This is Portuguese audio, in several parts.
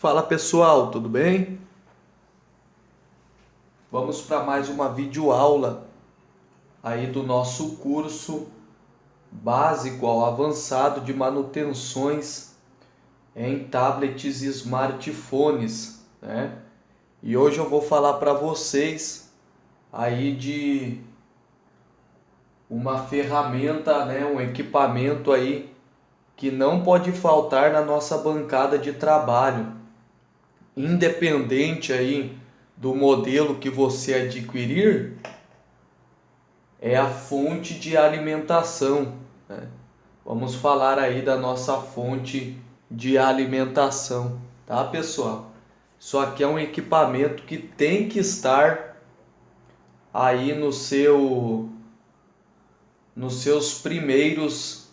Fala pessoal, tudo bem? Vamos para mais uma videoaula aí do nosso curso básico ao avançado de manutenções em tablets e smartphones, né? E hoje eu vou falar para vocês aí de uma ferramenta, né, um equipamento aí que não pode faltar na nossa bancada de trabalho, independente aí do modelo que você adquirir, é a fonte de alimentação, né? Vamos falar aí da nossa fonte de alimentação, tá, pessoal? Isso aqui é um equipamento que tem que estar aí nos seus primeiros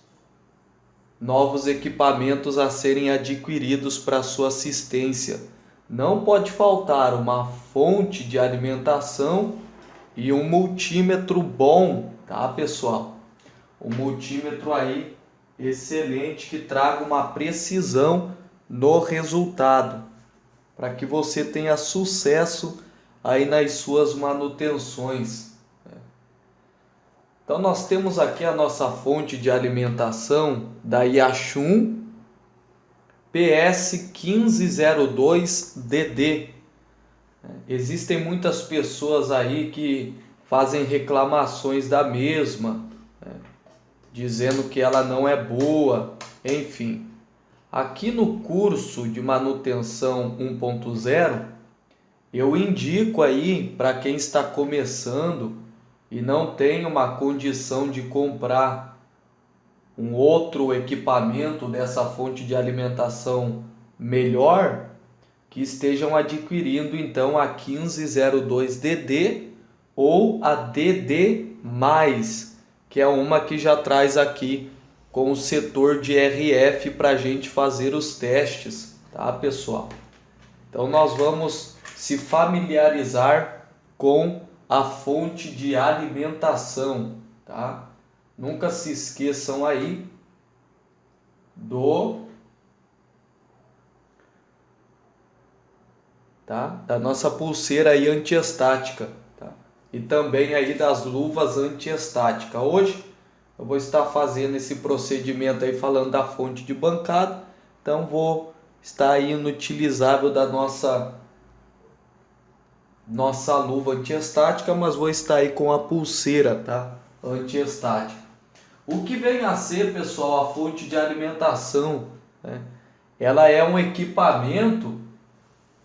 novos equipamentos a serem adquiridos para sua assistência. Não pode faltar uma fonte de alimentação e um multímetro bom, tá, pessoal? Um multímetro aí excelente que traga uma precisão no resultado, para que você tenha sucesso aí nas suas manutenções. Então nós temos aqui a nossa fonte de alimentação da Yachun PS1502DD. Existem muitas pessoas aí que fazem reclamações da mesma, né, dizendo que ela não é boa, enfim. Aqui no curso de manutenção 1.0, eu indico aí para quem está começando e não tem uma condição de comprar um outro equipamento dessa fonte de alimentação melhor, que estejam adquirindo então a 1502DD ou a DD+, que é uma que já traz aqui com o setor de RF para a gente fazer os testes, tá, pessoal? Então nós vamos se familiarizar com a fonte de alimentação, tá? Nunca se esqueçam aí da nossa pulseira aí antiestática, tá? E também aí das luvas antiestática. Hoje eu vou estar fazendo esse procedimento aí falando da fonte de bancada, então vou estar aí inutilizável da nossa luva antiestática, mas vou estar aí com a pulseira, tá? Antiestática. O que vem a ser, pessoal, a fonte de alimentação, né? Ela é um equipamento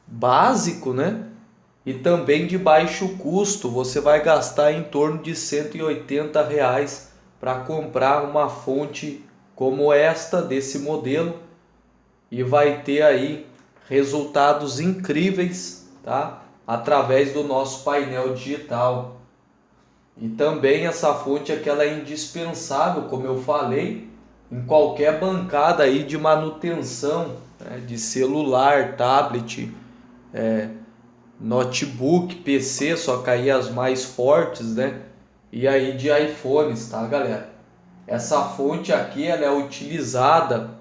básico, né? E também de baixo custo. Você vai gastar em torno de R$ 180 para comprar uma fonte como esta, desse modelo, e vai ter aí resultados incríveis, tá? Através do nosso painel digital. E também essa fonte aqui, ela é indispensável, como eu falei, em qualquer bancada aí de manutenção, né, de celular, tablet, notebook, PC, só que aí as mais fortes, né? E aí de iPhones, tá, galera? Essa fonte aqui, ela é utilizada,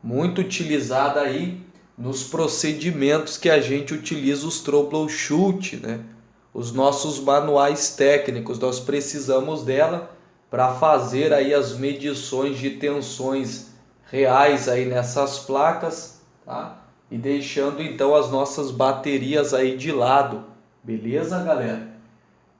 muito utilizada aí nos procedimentos que a gente utiliza os troubleshoot, né? Os nossos manuais técnicos, nós precisamos dela para fazer aí as medições de tensões reais aí nessas placas, tá? E deixando então as nossas baterias aí de lado, beleza, galera?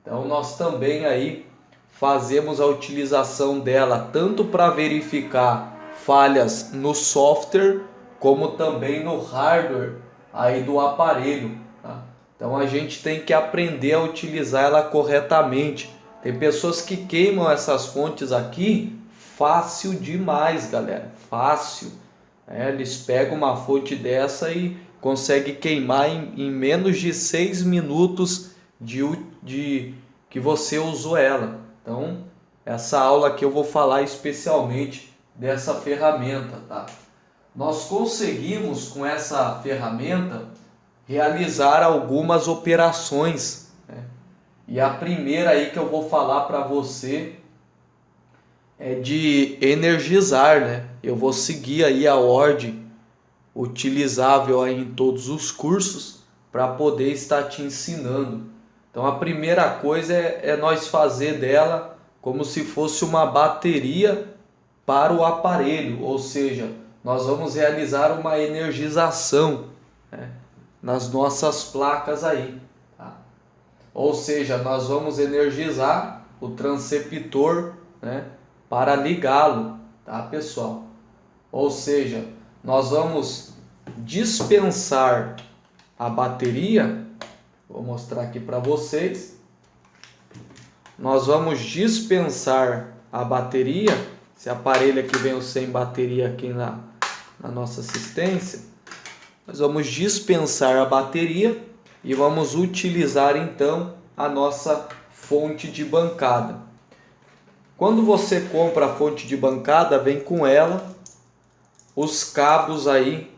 Então nós também aí fazemos a utilização dela tanto para verificar falhas no software como também no hardware aí do aparelho, tá? Então a gente tem que aprender a utilizar ela corretamente. Tem pessoas que queimam essas fontes aqui fácil demais, galera, fácil. Eles pegam uma fonte dessa e conseguem queimar em menos de 6 minutos de que você usou ela. Então, essa aula aqui eu vou falar especialmente dessa ferramenta, tá? Nós conseguimos com essa ferramenta realizar algumas operações, né? E a primeira aí que eu vou falar para você é de energizar, né? Eu vou seguir aí a ordem utilizável aí em todos os cursos para poder estar te ensinando. Então a primeira coisa é nós fazer dela como se fosse uma bateria para o aparelho, ou seja, nós vamos realizar uma energização, né, nas nossas placas aí, tá? Ou seja, nós vamos energizar o transceptor, né, para ligá-lo, tá, pessoal? Ou seja, nós vamos dispensar a bateria. Vou mostrar aqui para vocês. Nós vamos dispensar a bateria. Esse aparelho aqui veio sem bateria aqui na nossa assistência. Nós vamos dispensar a bateria e vamos utilizar então a nossa fonte de bancada. Quando você compra a fonte de bancada, vem com ela os cabos aí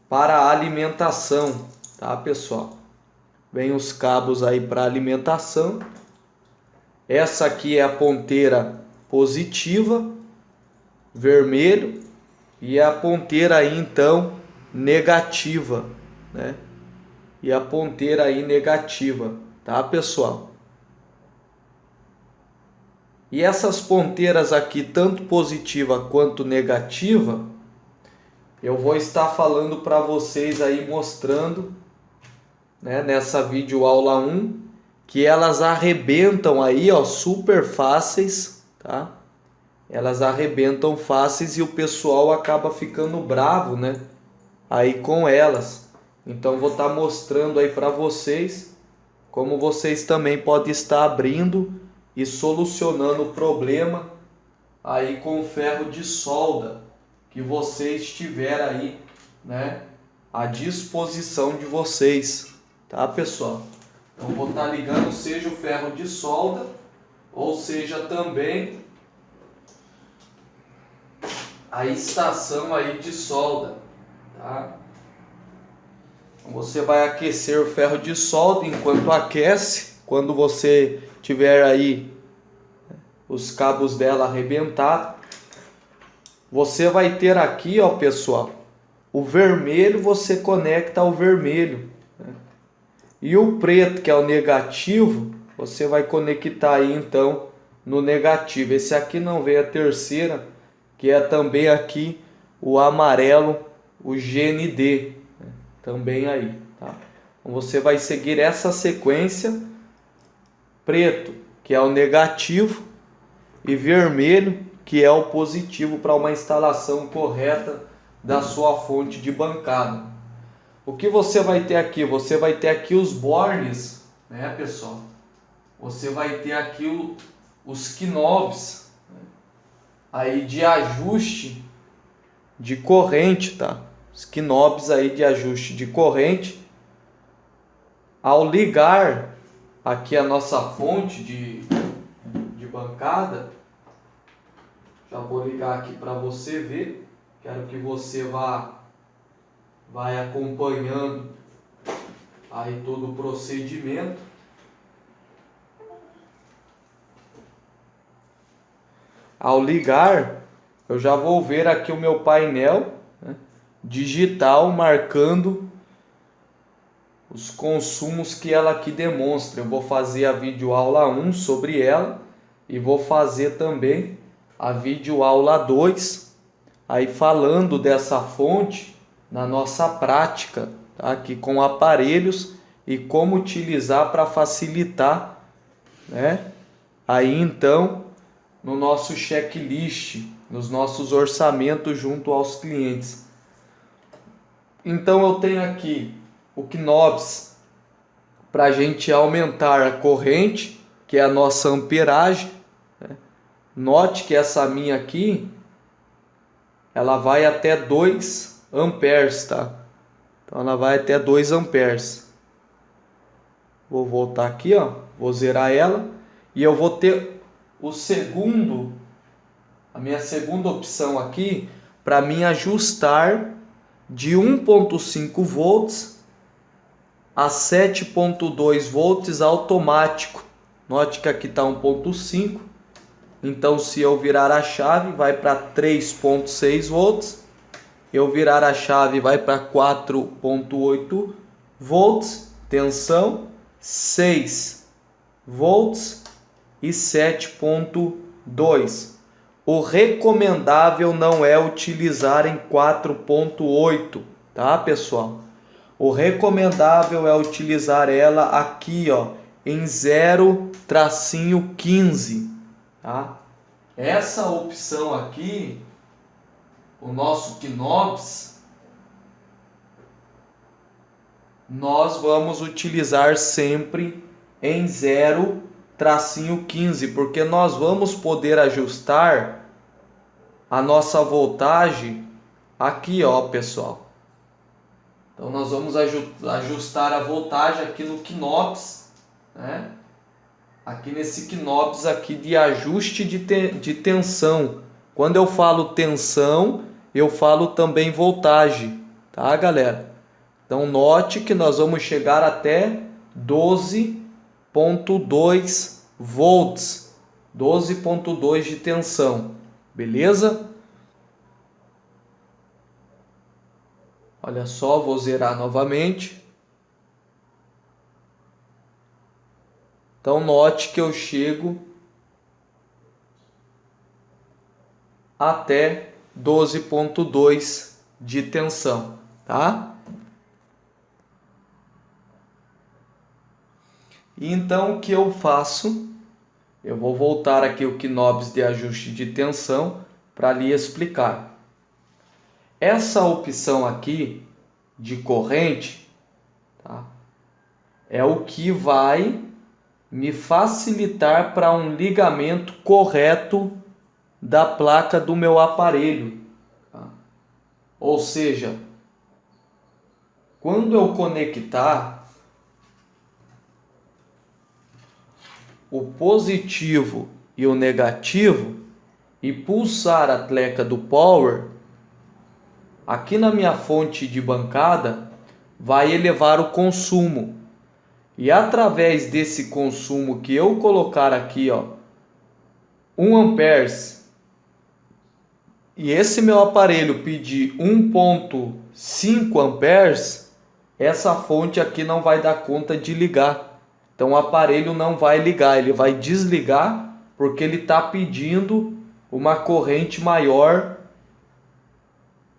para a alimentação, tá, pessoal? Vem os cabos aí para alimentação. Essa aqui é a ponteira positiva, vermelho, e a ponteira aí então negativa, né? E a ponteira aí negativa, tá, pessoal? E essas ponteiras aqui, tanto positiva quanto negativa, eu vou estar falando para vocês aí, mostrando, né, nessa vídeo aula 1, que elas arrebentam aí, ó, super fáceis, tá? Elas arrebentam fáceis e o pessoal acaba ficando bravo, né, aí com elas. Então vou estar mostrando aí para vocês como vocês também podem estar abrindo e solucionando o problema aí com o ferro de solda que vocês tiver aí, né, à disposição de vocês, tá, pessoal? Então vou estar ligando, seja o ferro de solda ou seja também a estação aí de solda, tá? Então você vai aquecer o ferro de solda. Enquanto aquece, quando você tiver aí os cabos dela arrebentados, você vai ter aqui, ó, pessoal, o vermelho, você conecta ao vermelho, né? E o preto, que é o negativo, você vai conectar aí então no negativo. Esse aqui não veio a terceira, que é também aqui o amarelo, o GND, né? Também aí, tá? Então você vai seguir essa sequência: preto, que é o negativo, e vermelho, que é o positivo, para uma instalação correta da sua fonte de bancada. O que você vai ter aqui? Você vai ter aqui os bornes, né, pessoal? Você vai ter aqui os knobs, né, aí de ajuste de corrente, tá? Os knobs aí de ajuste de corrente. Ao ligar aqui a nossa fonte de bancada, já vou ligar aqui para você ver. Quero que você vai acompanhando aí todo o procedimento. Ao ligar, eu já vou ver aqui o meu painel, né, digital, marcando os consumos que ela aqui demonstra. Eu vou fazer a videoaula 1 sobre ela e vou fazer também a videoaula 2 aí falando dessa fonte na nossa prática, tá? Aqui com aparelhos e como utilizar para facilitar, né? Aí então no nosso checklist, nos nossos orçamentos junto aos clientes. Então eu tenho aqui o knobs para a gente aumentar a corrente, que é a nossa amperagem, né? Note que essa minha aqui, ela vai até 2 amperes, tá? Então ela vai até 2 amperes. Vou voltar aqui, ó, vou zerar ela e eu vou ter a minha segunda opção aqui para mim ajustar de 1.5 volts a 7.2 volts automático. Note que aqui está 1.5. Então se eu virar a chave vai para 3.6 volts eu virar a chave, vai para 4,8 volts, tensão 6 volts e 7,2. O recomendável não é utilizar em 4,8, tá, pessoal? O recomendável é utilizar ela aqui, ó, em 0-15, tá? Essa opção aqui, o nosso Knops, nós vamos utilizar sempre em 0-15, porque nós vamos poder ajustar a nossa voltagem aqui, ó, pessoal. Então nós vamos ajustar a voltagem aqui no Knops, né? Aqui nesse Knops aqui de ajuste de tensão. Quando eu falo tensão, eu falo também voltagem, tá, galera? Então note que nós vamos chegar até 12,2 volts, 12,2 de tensão, beleza? Olha só, vou zerar novamente. Então note que eu chego até 12,2 de tensão, tá? E então o que eu faço? Eu vou voltar aqui o Knops de ajuste de tensão para lhe explicar. Essa opção aqui de corrente, tá, é o que vai me facilitar para um ligamento correto da placa do meu aparelho, tá? Ou seja, quando eu conectar o positivo e o negativo e pulsar a tecla do power, aqui na minha fonte de bancada vai elevar o consumo. E através desse consumo que eu colocar aqui, ó, 1 amperes, e esse meu aparelho pedir 1,5 amperes, essa fonte aqui não vai dar conta de ligar. Então o aparelho não vai ligar, ele vai desligar porque ele está pedindo uma corrente maior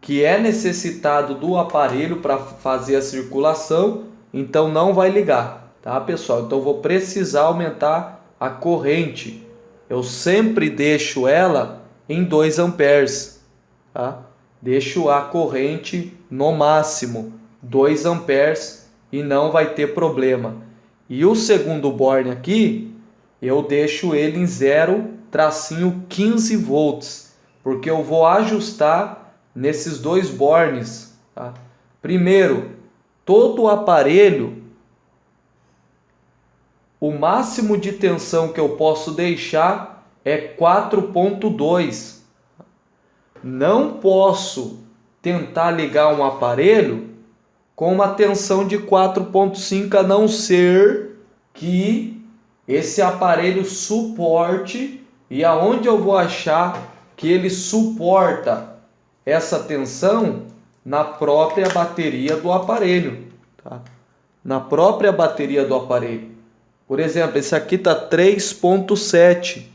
que é necessitado do aparelho para fazer a circulação, então não vai ligar, tá, pessoal? Então eu vou precisar aumentar a corrente. Eu sempre deixo ela em 2 amperes, tá? Deixo a corrente no máximo 2 amperes e não vai ter problema. E o segundo borne aqui, eu deixo ele em 0-15 volts, porque eu vou ajustar nesses dois bornes, tá? Primeiro, todo o aparelho, o máximo de tensão que eu posso deixar é 4,2. Não posso tentar ligar um aparelho com uma tensão de 4,5, a não ser que esse aparelho suporte, e aonde eu vou achar que ele suporta essa tensão? Na própria bateria do aparelho, tá? Na própria bateria do aparelho. Por exemplo, esse aqui está 3,7.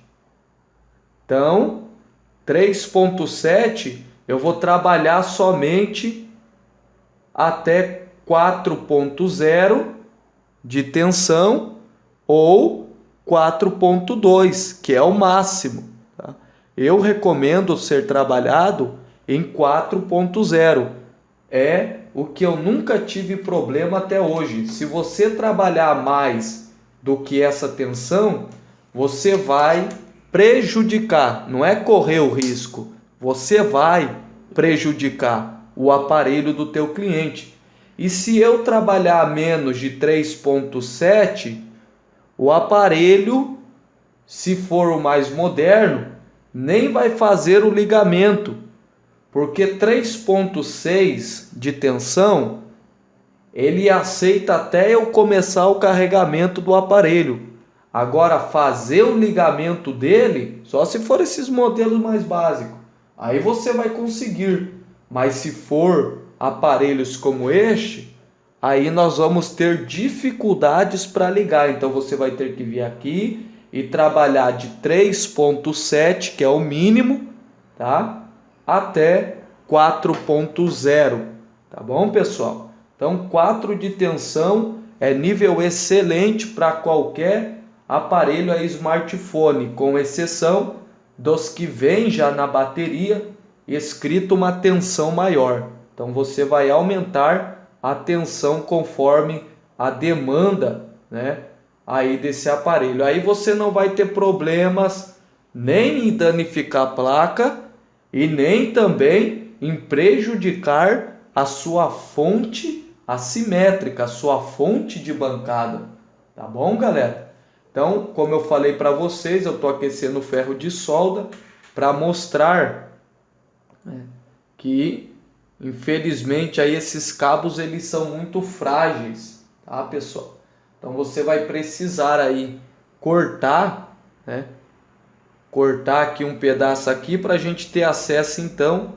Então, 3,7 eu vou trabalhar somente até 4,0 de tensão ou 4,2, que é o máximo, tá? Eu recomendo ser trabalhado em 4,0. É o que eu nunca tive problema até hoje. Se você trabalhar mais do que essa tensão, você vai prejudicar, não é correr o risco, você vai prejudicar o aparelho do teu cliente. E se eu trabalhar menos de 3,7, o aparelho, se for o mais moderno, nem vai fazer o ligamento, porque 3,6 de tensão, ele aceita até eu começar o carregamento do aparelho. Agora, fazer o ligamento dele, só se for esses modelos mais básicos, aí você vai conseguir. Mas se for aparelhos como este, aí nós vamos ter dificuldades para ligar. Então você vai ter que vir aqui e trabalhar de 3.7, que é o mínimo, tá? Até 4.0, tá bom, pessoal? Então 4 de tensão é nível excelente para qualquer aparelho aí smartphone, com exceção dos que vêm já na bateria escrito uma tensão maior. Então você vai aumentar a tensão conforme a demanda, né, aí desse aparelho. Aí você não vai ter problemas nem em danificar a placa e nem também em prejudicar a sua fonte assimétrica, a sua fonte de bancada. Tá bom, galera? Então, como eu falei para vocês, eu estou aquecendo o ferro de solda para mostrar que, infelizmente, aí esses cabos eles são muito frágeis, tá, pessoal? Então você vai precisar aí cortar, né? Cortar aqui um pedaço aqui para a gente ter acesso então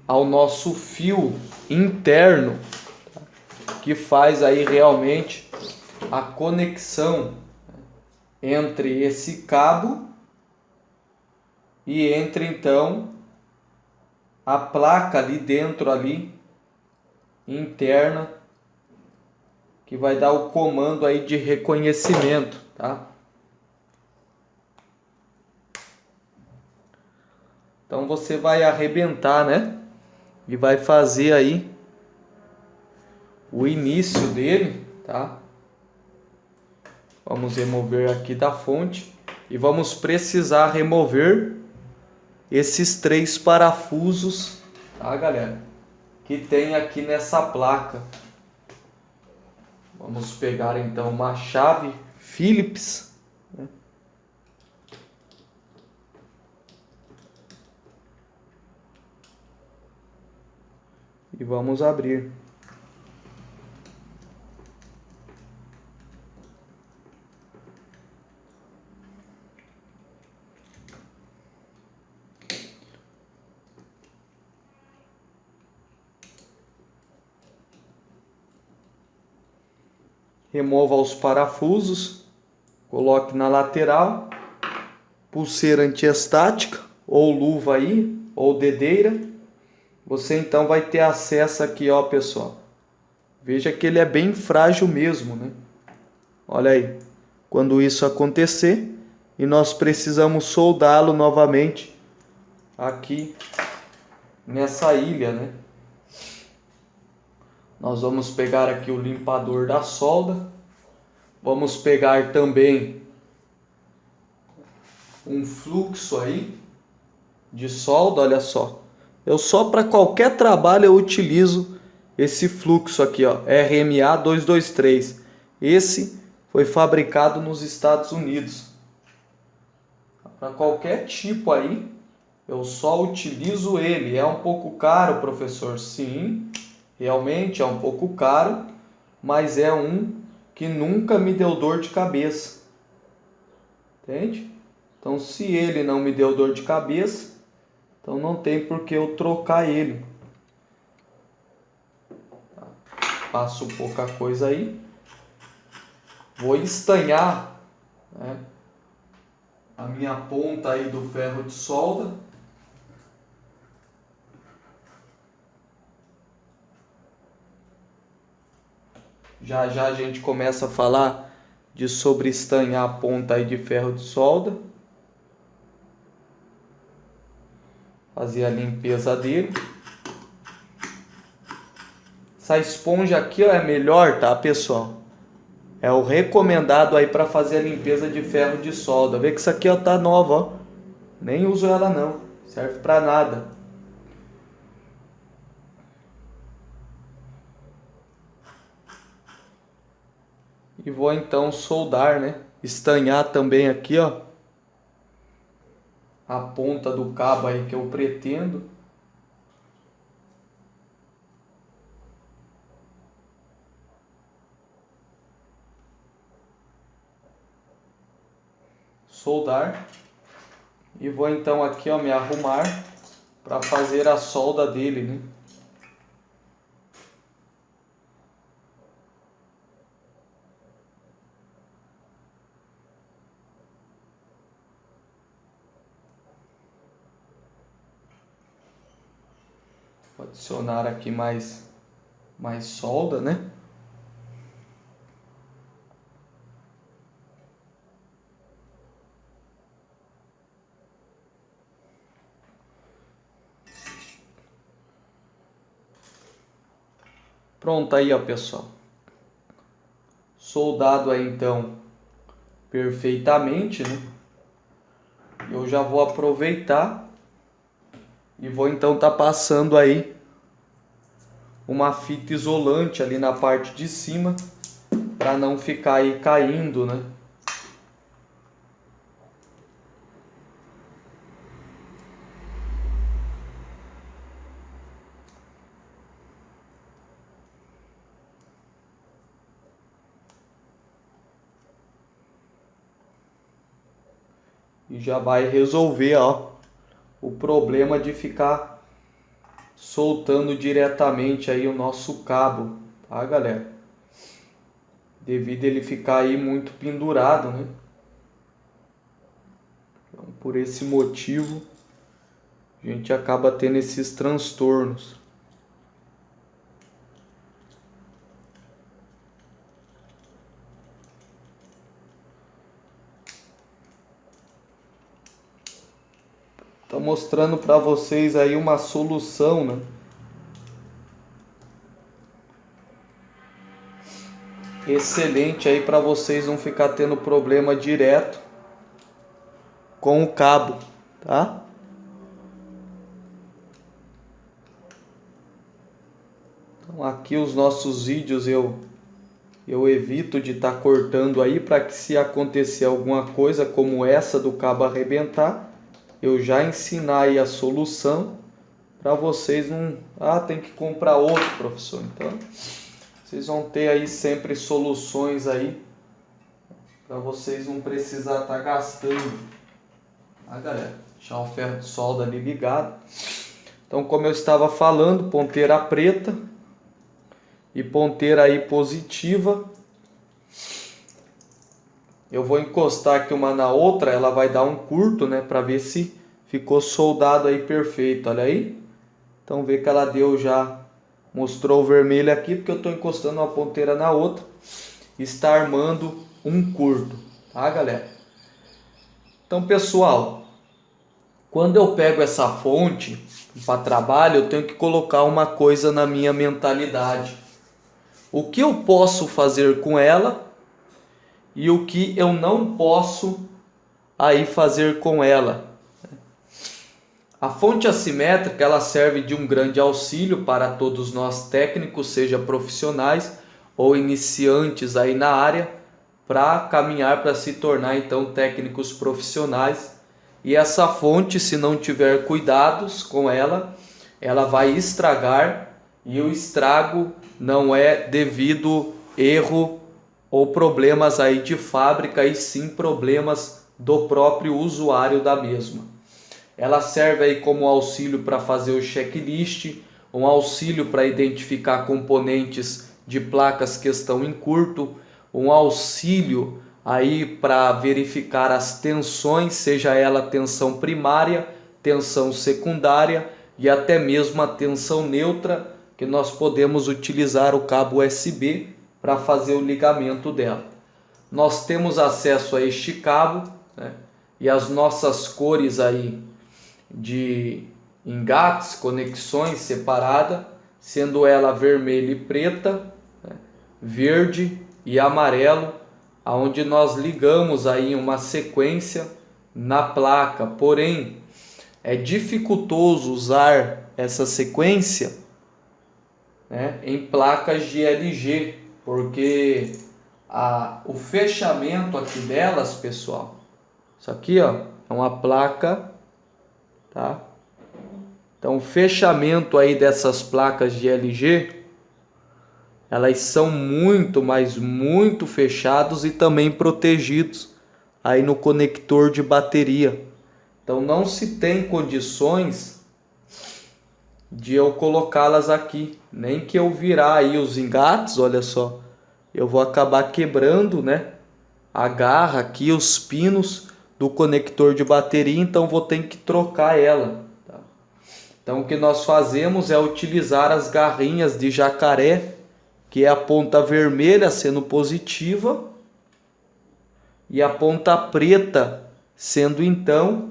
ao nosso fio interno, tá? Que faz aí realmente a conexão entre esse cabo e entre então a placa ali dentro ali interna, que vai dar o comando aí de reconhecimento, tá? Então você vai arrebentar, né? E vai fazer aí o início dele, tá? Vamos remover aqui da fonte e vamos precisar remover esses 3 parafusos, tá, galera? Que tem aqui nessa placa. Vamos pegar então uma chave Phillips, né? E vamos abrir. Remova os parafusos, coloque na lateral, pulseira antiestática, ou luva aí, ou dedeira. Você então vai ter acesso aqui, ó, pessoal. Veja que ele é bem frágil mesmo, né? Olha aí, quando isso acontecer, e nós precisamos soldá-lo novamente aqui nessa ilha, né? Nós vamos pegar aqui o limpador da solda. Vamos pegar também um fluxo aí de solda, olha só. Eu só para qualquer trabalho eu utilizo esse fluxo aqui, ó, RMA 223. Esse foi fabricado nos Estados Unidos. Para qualquer tipo aí, eu só utilizo ele. É um pouco caro, professor? Sim, realmente é um pouco caro, mas é um que nunca me deu dor de cabeça. Entende? Então, se ele não me deu dor de cabeça, então não tem por que eu trocar ele. Passo pouca coisa aí. Vou estanhar, né, a minha ponta aí do ferro de solda. Já já a gente começa a falar de sobre estanhar a ponta aí de ferro de solda. Fazer a limpeza dele. Essa esponja aqui, ó, é melhor, tá, pessoal? É o recomendado aí para fazer a limpeza de ferro de solda. Vê que isso aqui, ó, tá nova, ó. Nem uso ela não, serve para nada. E vou então soldar, né? Estanhar também aqui, ó, a ponta do cabo aí que eu pretendo. Soldar. E vou então aqui, ó, me arrumar para fazer a solda dele, né? Vou adicionar aqui mais solda, né? Pronto aí, ó, pessoal. Soldado aí então perfeitamente, né? Eu já vou aproveitar e vou então tá passando aí uma fita isolante ali na parte de cima para não ficar aí caindo, né? E já vai resolver, ó, o problema de ficar soltando diretamente aí o nosso cabo, tá, galera? Devido a ele ficar aí muito pendurado, né? Então, por esse motivo, a gente acaba tendo esses transtornos. Tô mostrando para vocês aí uma solução, né? Excelente aí para vocês não ficar tendo problema direto com o cabo, tá? Então aqui os nossos vídeos eu evito de estar cortando aí para que se acontecer alguma coisa como essa do cabo arrebentar, eu já ensinar aí a solução para vocês não... Ah, tem que comprar outro, professor. Então, vocês vão ter aí sempre soluções aí para vocês não precisar estar gastando. Ah, galera, deixar o ferro de solda ali ligado. Então, como eu estava falando, ponteira preta e ponteira aí positiva. Eu vou encostar aqui uma na outra, ela vai dar um curto, né, para ver se ficou soldado aí perfeito, olha aí. Então vê que ela deu já, mostrou o vermelho aqui, porque eu estou encostando uma ponteira na outra. Está armando um curto, tá, galera? Então, pessoal, quando eu pego essa fonte para trabalho, eu tenho que colocar uma coisa na minha mentalidade. O que eu posso fazer com ela e o que eu não posso aí fazer com ela. A fonte assimétrica ela serve de um grande auxílio para todos nós técnicos, seja profissionais ou iniciantes aí na área, para caminhar para se tornar então técnicos profissionais. E essa fonte, se não tiver cuidados com ela, ela vai estragar, e o estrago não é devido erro ou problemas aí de fábrica, e sim problemas do próprio usuário da mesma. Ela serve aí como auxílio para fazer o checklist, um auxílio para identificar componentes de placas que estão em curto, um auxílio aí para verificar as tensões, seja ela tensão primária, tensão secundária e até mesmo a tensão neutra, que nós podemos utilizar o cabo USB para fazer o ligamento dela. Nós temos acesso a este cabo, né, e as nossas cores aí de engates, conexões separada, sendo ela vermelha e preta, né, verde e amarelo, aonde nós ligamos aí uma sequência na placa. Porém, é dificultoso usar essa sequência, né, em placas de LG, porque o fechamento aqui delas, pessoal, isso aqui, ó, é uma placa, tá? Então o fechamento aí dessas placas de LG, elas são muito, mas muito fechados e também protegidos aí no conector de bateria. Então não se tem condições de eu colocá-las aqui. Nem que eu virar aí os engates, olha só, eu vou acabar quebrando, né, a garra aqui, os pinos do conector de bateria, então vou ter que trocar ela. Tá? Então o que nós fazemos é utilizar as garrinhas de jacaré, que é a ponta vermelha sendo positiva e a ponta preta sendo então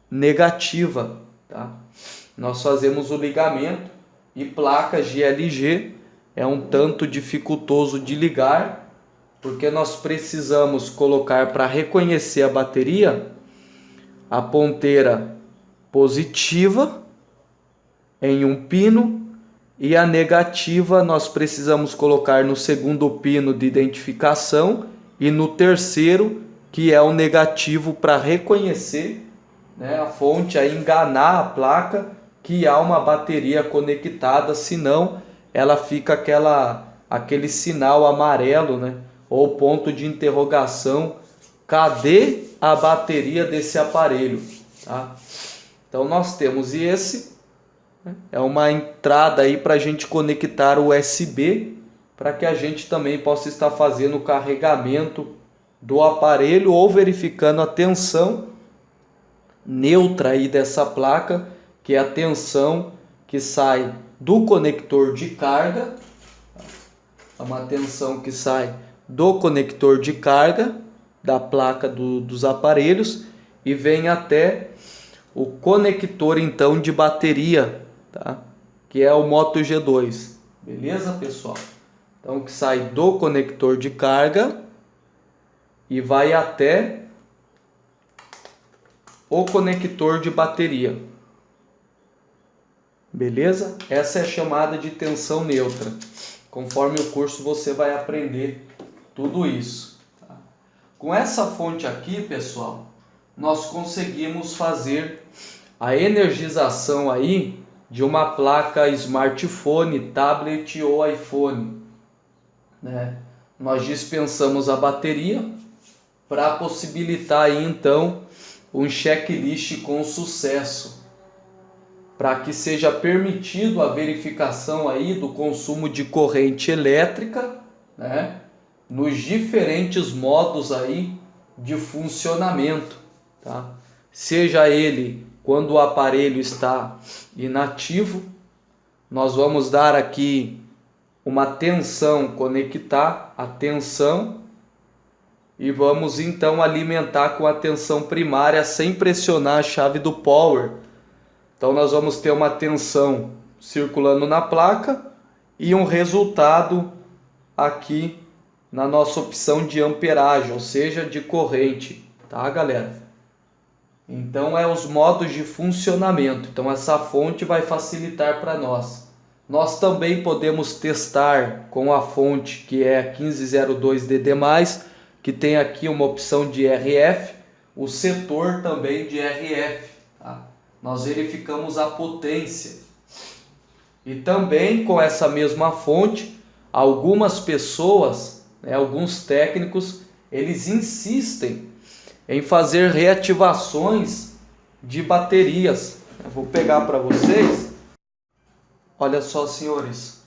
negativa. Tá? Nós fazemos o ligamento e placas de LG é um tanto dificultoso de ligar, porque nós precisamos colocar para reconhecer a bateria a ponteira positiva em um pino e a negativa nós precisamos colocar no segundo pino de identificação e no terceiro, que é o negativo, para reconhecer, né, a fonte, a enganar a placa que há uma bateria conectada, senão ela fica aquele sinal amarelo, né, ou ponto de interrogação, cadê a bateria desse aparelho? Tá? Então nós temos esse, né, é uma entrada aí para a gente conectar o USB, para que a gente também possa estar fazendo o carregamento do aparelho ou verificando a tensão neutra aí dessa placa, que é a tensão que sai do conector de carga, é uma tensão que sai do conector de carga da placa dos aparelhos e vem até o conector então de bateria, tá? Que é o Moto G2, beleza, pessoal? Então que sai do conector de carga e vai até o conector de bateria. Beleza? Essa é a chamada de tensão neutra. Conforme o curso você vai aprender tudo isso. Tá? Com essa fonte aqui, pessoal, nós conseguimos fazer a energização aí de uma placa smartphone, tablet ou iPhone. Né? Nós dispensamos a bateria para possibilitar aí então um checklist com sucesso, para que seja permitido a verificação aí do consumo de corrente elétrica, né, nos diferentes modos aí de funcionamento, tá? Seja ele quando o aparelho está inativo, nós vamos dar aqui uma tensão, conectar a tensão e vamos então alimentar com a tensão primária sem pressionar a chave do power. Então nós vamos ter uma tensão circulando na placa e um resultado aqui na nossa opção de amperagem, ou seja, de corrente, tá, galera? Então é os modos de funcionamento. Então essa fonte vai facilitar para nós. Nós também podemos testar com a fonte que é 1502DD+, que tem aqui uma opção de RF, o setor também de RF, tá? Nós verificamos a potência. E também com essa mesma fonte, algumas pessoas, né, alguns técnicos, eles insistem em fazer reativações de baterias. Eu vou pegar para vocês. Olha só, senhores.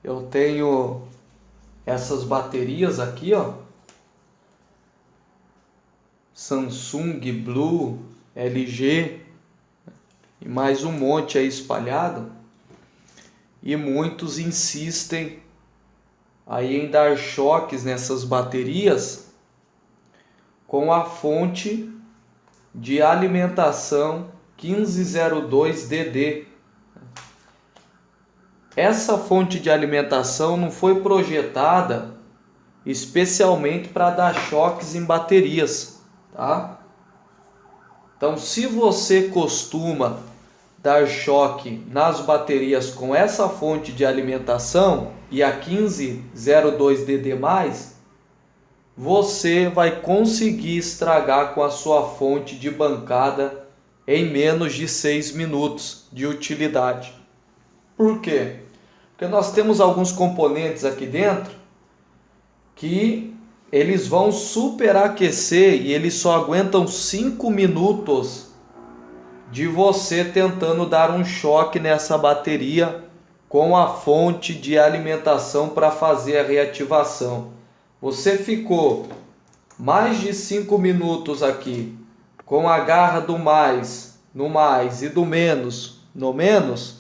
Eu tenho essas baterias aqui, ó. Samsung, Blue, LG e mais um monte aí espalhado, e muitos insistem aí em dar choques nessas baterias com a fonte de alimentação 1502DD. Essa fonte de alimentação não foi projetada especialmente para dar choques em baterias, tá? Então, se você costuma dar choque nas baterias com essa fonte de alimentação e a 1502DD+, você vai conseguir estragar com a sua fonte de bancada em menos de 6 minutos de utilidade. Por quê? Porque nós temos alguns componentes aqui dentro que eles vão superaquecer e eles só aguentam 5 minutos de você tentando dar um choque nessa bateria com a fonte de alimentação para fazer a reativação. Você ficou mais de 5 minutos aqui com a garra do mais no mais e do menos no menos,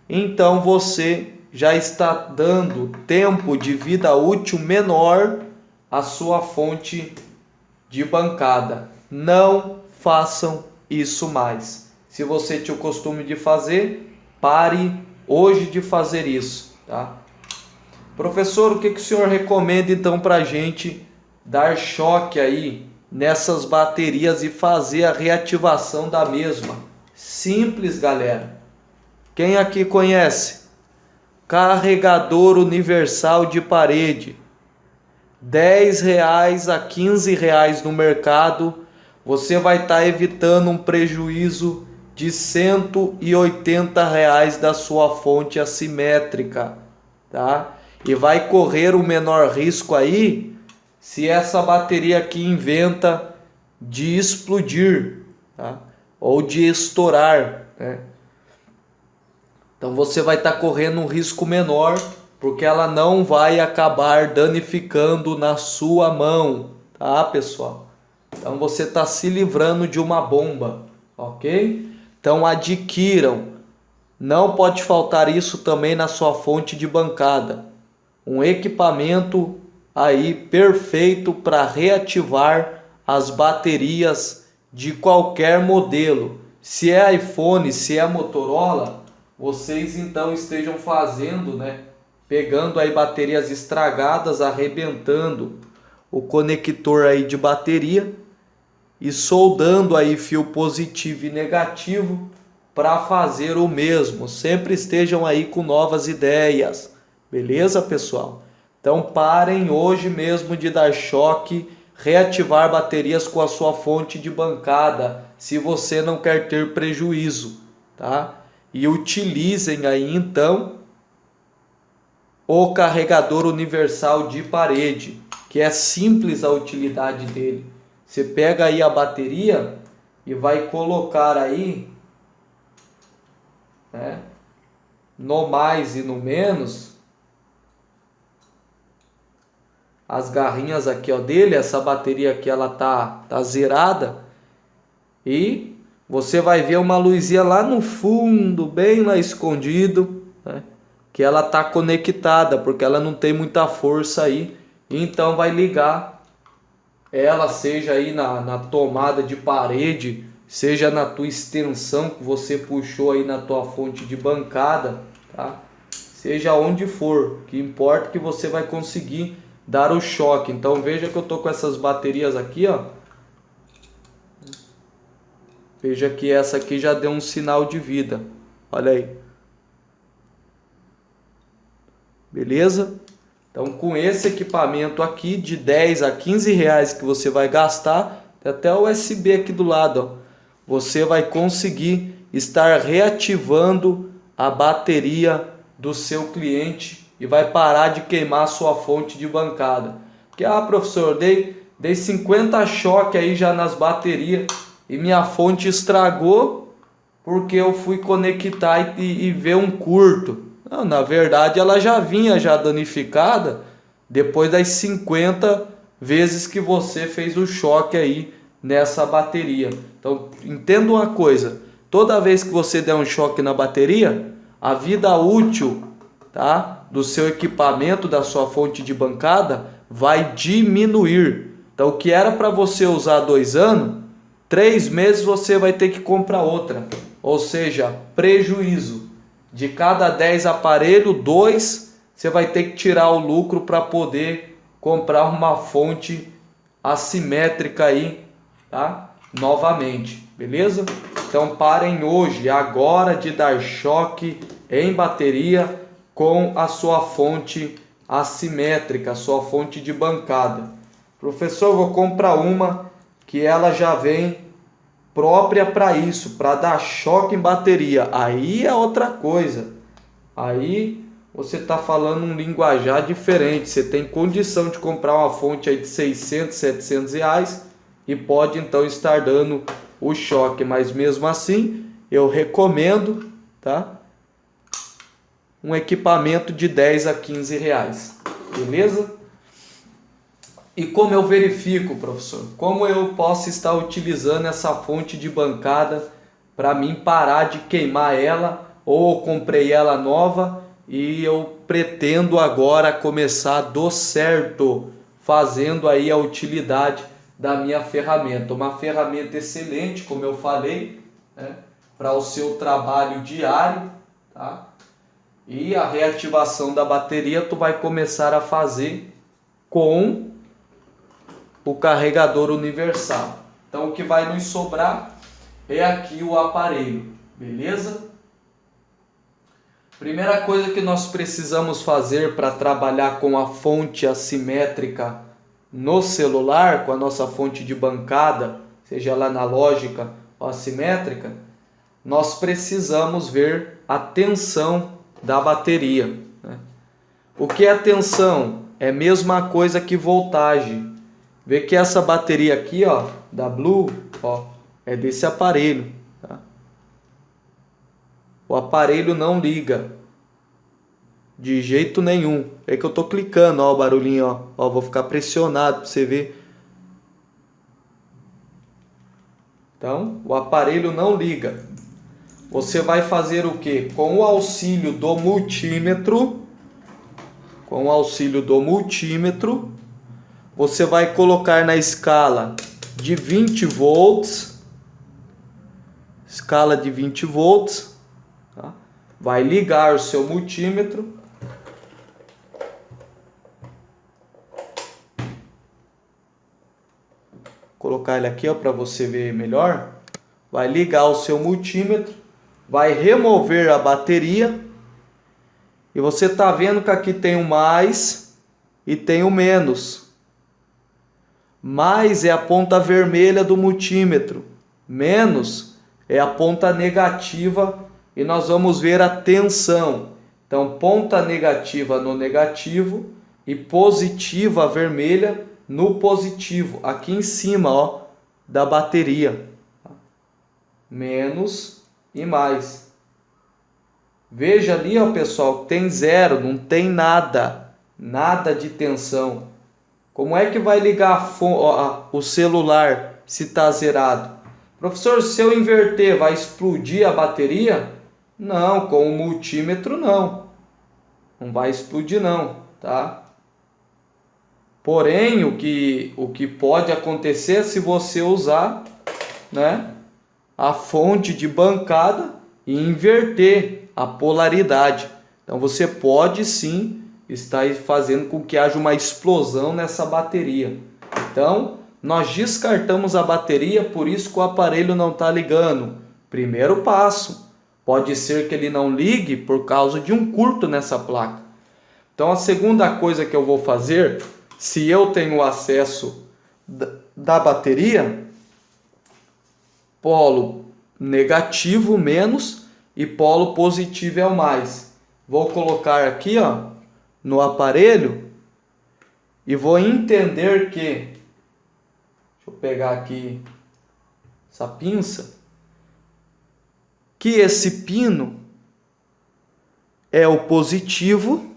então você já está dando tempo de vida útil menor à sua fonte de bancada. Não façam isso mais. Se você tinha o costume de fazer, pare hoje de fazer isso, tá? Professor, o que o senhor recomenda então para a gente dar choque aí nessas baterias e fazer a reativação da mesma? Simples, galera. Quem aqui conhece? Carregador universal de parede. R$10 a R$15 no mercado. Você vai estar evitando um prejuízo de R$180 da sua fonte assimétrica, tá? E vai correr o menor risco aí se essa bateria aqui inventa de explodir, tá? Ou de estourar, né? Então você vai estar correndo um risco menor, porque ela não vai acabar danificando na sua mão, tá, pessoal? Então você está se livrando de uma bomba, ok? Então adquiram. Não pode faltar isso também na sua fonte de bancada. Um equipamento aí perfeito para reativar as baterias de qualquer modelo. Se é iPhone, se é Motorola, vocês então estejam fazendo, né? Pegando aí baterias estragadas, arrebentando o conector aí de bateria e soldando aí fio positivo e negativo para fazer o mesmo. Sempre estejam aí com novas ideias. Beleza, pessoal? Então parem hoje mesmo de dar choque, reativar baterias com a sua fonte de bancada, se você não quer ter prejuízo, tá? E utilizem aí então o carregador universal de parede, que é simples a utilidade dele. Você pega aí a bateria e vai colocar aí, né, no mais e no menos, as garrinhas aqui, ó, dele. Essa bateria aqui ela tá zerada e você vai ver uma luzinha lá no fundo, bem lá escondido, né, que ela tá conectada, porque ela não tem muita força aí. Então vai ligar ela, seja aí na tomada de parede, seja na tua extensão que você puxou aí na tua fonte de bancada, tá? Seja onde for, o que importa é que você vai conseguir dar o choque. Então veja que eu tô com essas baterias aqui, ó. Veja que essa aqui já deu um sinal de vida. Olha aí. Beleza? Então com esse equipamento aqui de 10 a 15 reais que você vai gastar, tem até o USB aqui do lado, ó, você vai conseguir estar reativando a bateria do seu cliente e vai parar de queimar a sua fonte de bancada. Porque, professor, dei 50 choques aí já nas baterias e minha fonte estragou porque eu fui conectar e ver um curto. Não, na verdade ela já vinha danificada depois das 50 vezes que você fez o choque aí nessa bateria. Então entenda uma coisa, toda vez que você der um choque na bateria, a vida útil, tá, do seu equipamento, da sua fonte de bancada vai diminuir. Então o que era para você usar 2 anos, 3 meses você vai ter que comprar outra, ou seja, prejuízo. De cada 10 aparelhos, 2 você vai ter que tirar o lucro para poder comprar uma fonte assimétrica aí, tá? Novamente, beleza? Então parem hoje, agora, de dar choque em bateria com a sua fonte assimétrica, a sua fonte de bancada. Professor, eu vou comprar uma que ela já vem própria para isso, para dar choque em bateria. Aí é outra coisa. Aí você está falando um linguajar diferente. Você tem condição de comprar uma fonte aí de 600, 700 reais e pode então estar dando o choque, mas mesmo assim eu recomendo, tá? Um equipamento de 10 a 15 reais, beleza? E como eu verifico, professor? Como eu posso estar utilizando essa fonte de bancada para mim parar de queimar ela, ou eu comprei ela nova e eu pretendo agora começar do certo, fazendo aí a utilidade da minha ferramenta. Uma ferramenta excelente, como eu falei, né, para o seu trabalho diário, tá? E a reativação da bateria tu vai começar a fazer com o carregador universal. Então o que vai nos sobrar é aqui o aparelho, beleza? Primeira coisa que nós precisamos fazer para trabalhar com a fonte assimétrica no celular, com a nossa fonte de bancada, seja ela analógica ou assimétrica, nós precisamos ver a tensão da bateria, né? O que é tensão? É a mesma coisa que voltagem. Vê que essa bateria aqui, ó, da Blue, ó, é desse aparelho, tá? O aparelho não liga de jeito nenhum. É que eu tô clicando, ó, o barulhinho, ó. Ó, vou ficar pressionado para você ver. Então, o aparelho não liga. Você vai fazer o que? Com o auxílio do multímetro, você vai colocar na escala de 20 volts, tá? Vai ligar o seu multímetro, colocar ele aqui, ó, para você ver melhor. Vai ligar o seu multímetro, vai remover a bateria e você tá vendo que aqui tem o mais e tem o menos. Mais é a ponta vermelha do multímetro, menos é a ponta negativa e nós vamos ver a tensão. Então, ponta negativa no negativo e positiva vermelha no positivo, aqui em cima, ó, da bateria. Menos e mais. Veja ali, ó, pessoal, tem zero, não tem nada de tensão. Como é que vai ligar o celular se está zerado? Professor, se eu inverter, vai explodir a bateria? Não, com o multímetro não. Não vai explodir não, tá? Porém, o que pode acontecer é se você usar, né, a fonte de bancada e inverter a polaridade. Então você pode sim estar fazendo com que haja uma explosão nessa bateria. Então nós descartamos a bateria, por isso que o aparelho não está ligando. Primeiro passo, pode ser que ele não ligue por causa de um curto nessa placa. Então a segunda coisa que eu vou fazer, se eu tenho acesso da bateria, polo negativo menos e polo positivo é o mais. Vou colocar aqui, ó, no aparelho e vou entender que, deixa eu pegar aqui essa pinça, que esse pino é o positivo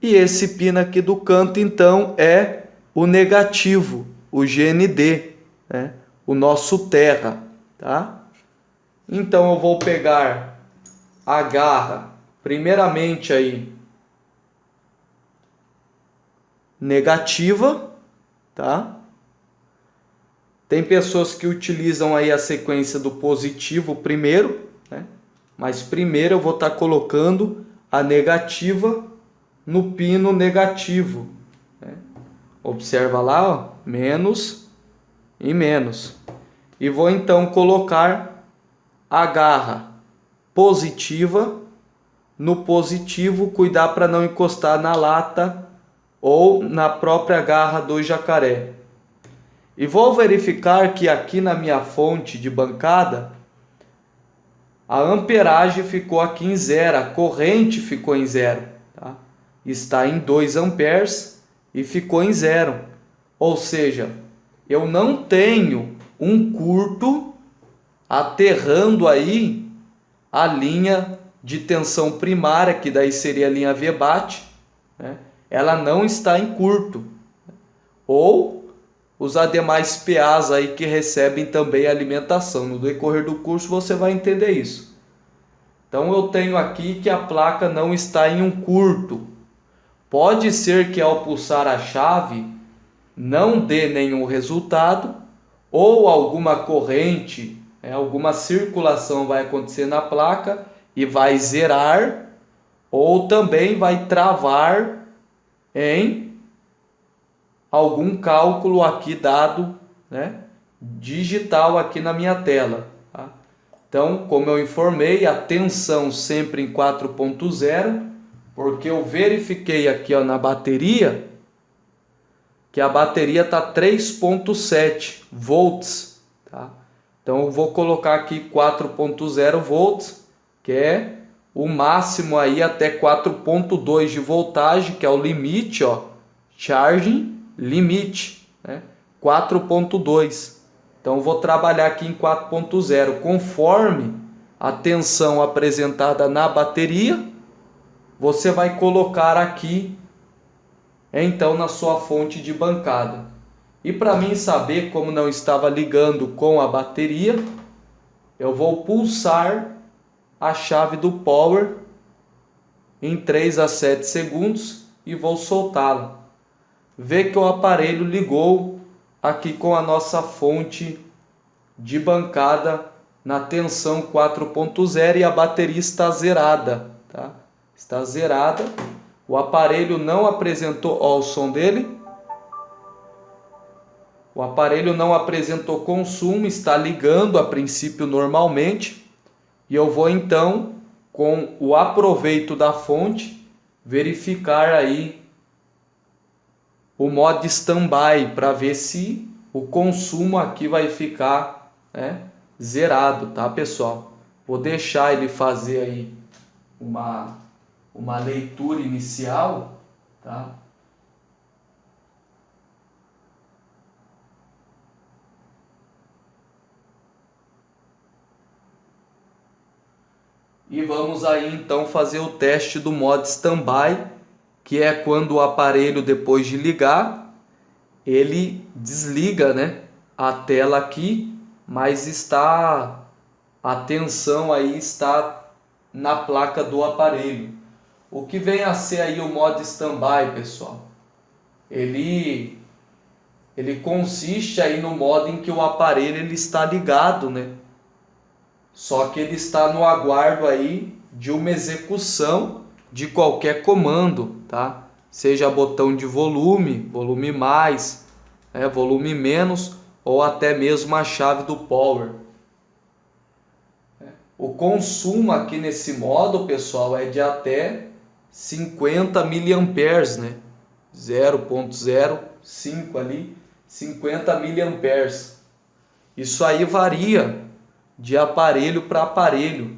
e esse pino aqui do canto então é o negativo, o GND, né? O nosso terra, tá? Então eu vou pegar a garra, primeiramente aí negativa, tá? Tem pessoas que utilizam aí a sequência do positivo primeiro, né? Mas primeiro eu vou estar colocando a negativa no pino negativo, né? Observa lá, ó, menos e menos. E vou então colocar a garra positiva no positivo, cuidar para não encostar na lata ou na própria garra do jacaré. E vou verificar que aqui na minha fonte de bancada a amperagem ficou aqui em zero, a corrente ficou em zero, tá? Está em 2 amperes e ficou em zero. Ou seja, eu não tenho um curto aterrando aí a linha de tensão primária, que daí seria a linha VBAT, né? Ela não está em curto. Ou os demais PAs aí que recebem também alimentação. No decorrer do curso você vai entender isso. Então eu tenho aqui que a placa não está em um curto. Pode ser que ao pulsar a chave não dê nenhum resultado, ou alguma corrente, alguma circulação vai acontecer na placa e vai zerar, ou também vai travar em algum cálculo aqui dado, né, digital aqui na minha tela. Tá? Então, como eu informei, a tensão sempre em 4.0, porque eu verifiquei aqui ó, na bateria, que a bateria está 3.7 volts. Tá? Então eu vou colocar aqui 4.0 volts, que é o máximo aí até 4.2 de voltagem, que é o limite, ó, charging limite, né? 4.2. Então eu vou trabalhar aqui em 4.0, conforme a tensão apresentada na bateria, você vai colocar aqui então na sua fonte de bancada. E para mim saber como não estava ligando com a bateria, eu vou pulsar a chave do power em 3 a 7 segundos e vou soltá-la. Vê que o aparelho ligou aqui com a nossa fonte de bancada na tensão 4.0 e a bateria está zerada, tá? Está zerada. O aparelho não apresentou, ó, o som dele. O aparelho não apresentou consumo, está ligando a princípio normalmente. E eu vou então, com o aproveito da fonte, verificar aí o modo standby para ver se o consumo aqui vai ficar, né, zerado, tá, pessoal? Vou deixar ele fazer aí uma leitura inicial, tá? E vamos aí então fazer o teste do modo standby, que é quando o aparelho, depois de ligar, ele desliga, né, a tela aqui, mas a tensão aí está na placa do aparelho. O que vem a ser aí o modo standby, pessoal? Ele consiste aí no modo em que o aparelho ele está ligado, né? Só que ele está no aguardo aí de uma execução de qualquer comando, tá? Seja botão de volume, volume mais, volume menos, ou até mesmo a chave do power. O consumo aqui nesse modo, pessoal, é de até 50 miliamperes, né? 0.05 ali, 50 miliamperes. Isso aí varia de aparelho para aparelho.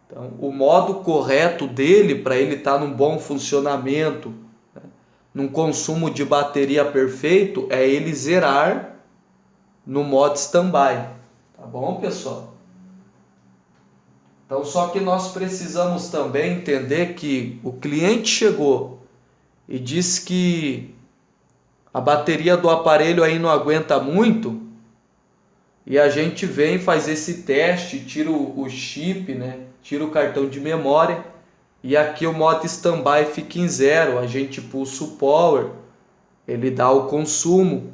Então, o modo correto dele, para ele estar num bom funcionamento, né, num consumo de bateria perfeito, é ele zerar no modo standby. Tá bom, pessoal? Então, só que nós precisamos também entender que o cliente chegou e disse que a bateria do aparelho aí não aguenta muito, e a gente vem, faz esse teste, tira o chip, né? Tira o cartão de memória, e aqui o modo standby fica em 0. A gente pulsa o power, ele dá o consumo,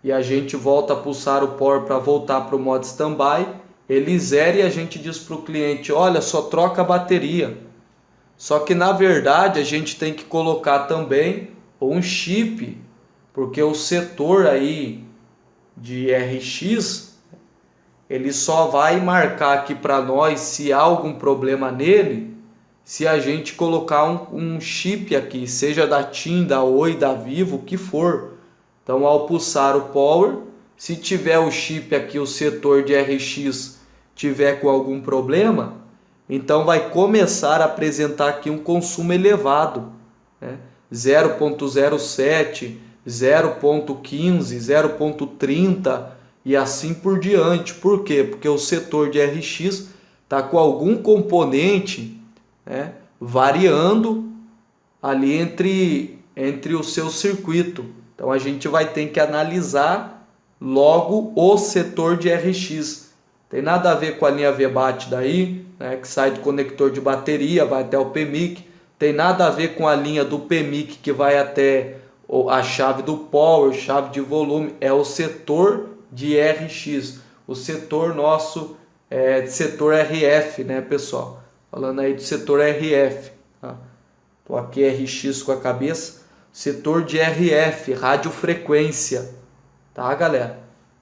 e a gente volta a pulsar o power para voltar para o modo standby, ele zera e a gente diz para o cliente, olha, só troca a bateria. Só que na verdade a gente tem que colocar também um chip, porque o setor aí de RX, ele só vai marcar aqui para nós se há algum problema nele, se a gente colocar um chip aqui, seja da TIM, da Oi, da Vivo, o que for. Então ao pulsar o power, se tiver o chip aqui, o setor de RX tiver com algum problema, então vai começar a apresentar aqui um consumo elevado, né? 0.07, 0.15, 0.30 e assim por diante. Por quê? Porque o setor de RX está com algum componente, né, variando ali entre o seu circuito. Então a gente vai ter que analisar logo o setor de RX. Tem nada a ver com a linha VBAT daí, né, que sai do conector de bateria, vai até o PMIC. Tem nada a ver com a linha do PMIC que vai até a chave do power, chave de volume. É o setor de RX. O setor nosso é setor RF, né, pessoal? Falando aí do setor RF. Tá? Tô aqui RX com a cabeça. Setor de RF, radiofrequência. Tá, galera?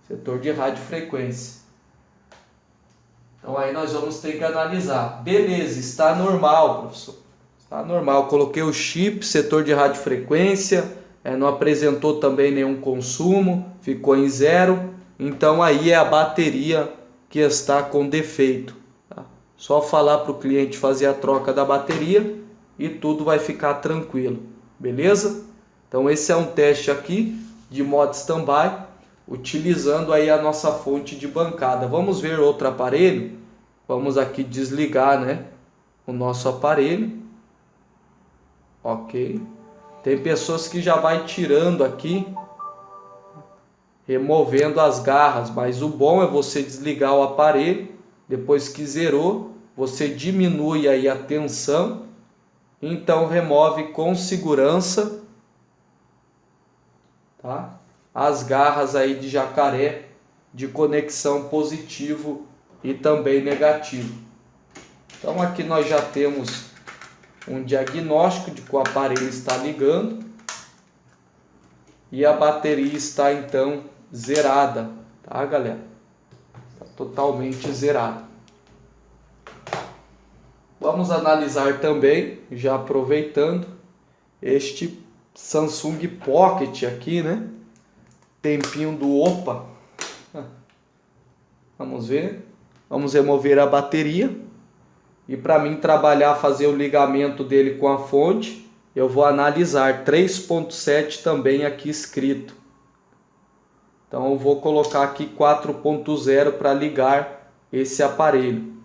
Setor de radiofrequência. Então aí nós vamos ter que analisar. Beleza, está normal, professor. Está normal. Coloquei o chip, setor de radiofrequência. Não apresentou também nenhum consumo. Ficou em 0. Então aí é a bateria que está com defeito. Tá? Só falar para o cliente fazer a troca da bateria e tudo vai ficar tranquilo. Beleza? Então esse é um teste aqui de modo standby, utilizando aí a nossa fonte de bancada. Vamos ver outro aparelho. Vamos aqui desligar, né, o nosso aparelho. Ok. Tem pessoas que já vai tirando aqui, removendo as garras, mas o bom é você desligar o aparelho. Depois que zerou, você diminui aí a tensão. Então remove com segurança, tá? As garras aí de jacaré de conexão positivo e também negativo. Então aqui nós já temos um diagnóstico de que o aparelho está ligando e a bateria está então zerada, tá, galera? Está totalmente zerada. Vamos analisar também, já aproveitando, este Samsung Pocket aqui, né? Tempinho do Opa. Vamos ver. Vamos remover a bateria. E para mim trabalhar, fazer o ligamento dele com a fonte, eu vou analisar 3.7 também aqui escrito. Então eu vou colocar aqui 4.0 para ligar esse aparelho.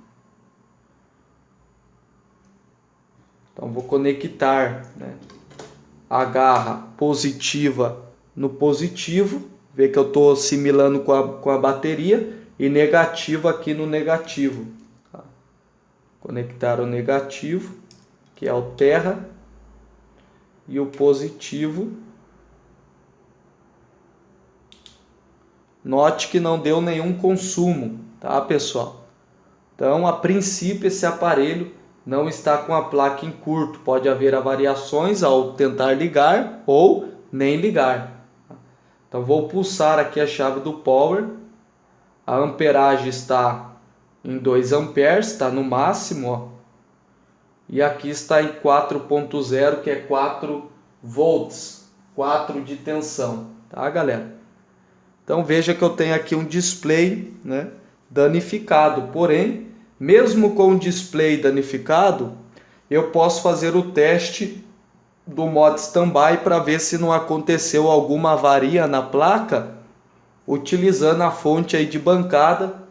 Então vou conectar, né, a garra positiva no positivo, ver que eu estou assimilando com a bateria, e negativo aqui no negativo. Tá? Conectar o negativo, que é o terra, e o positivo. Note que não deu nenhum consumo, tá, pessoal? Então, a princípio, esse aparelho não está com a placa em curto. Pode haver variações ao tentar ligar ou nem ligar. Então vou pulsar aqui a chave do power. A amperagem está em 2 amperes, está no máximo, ó. E aqui está em 4.0, que é 4 volts, 4 de tensão, tá, galera? Então veja que eu tenho aqui um display, né, danificado, porém, mesmo com o display danificado, eu posso fazer o teste do modo standby para ver se não aconteceu alguma avaria na placa, utilizando a fonte aí de bancada,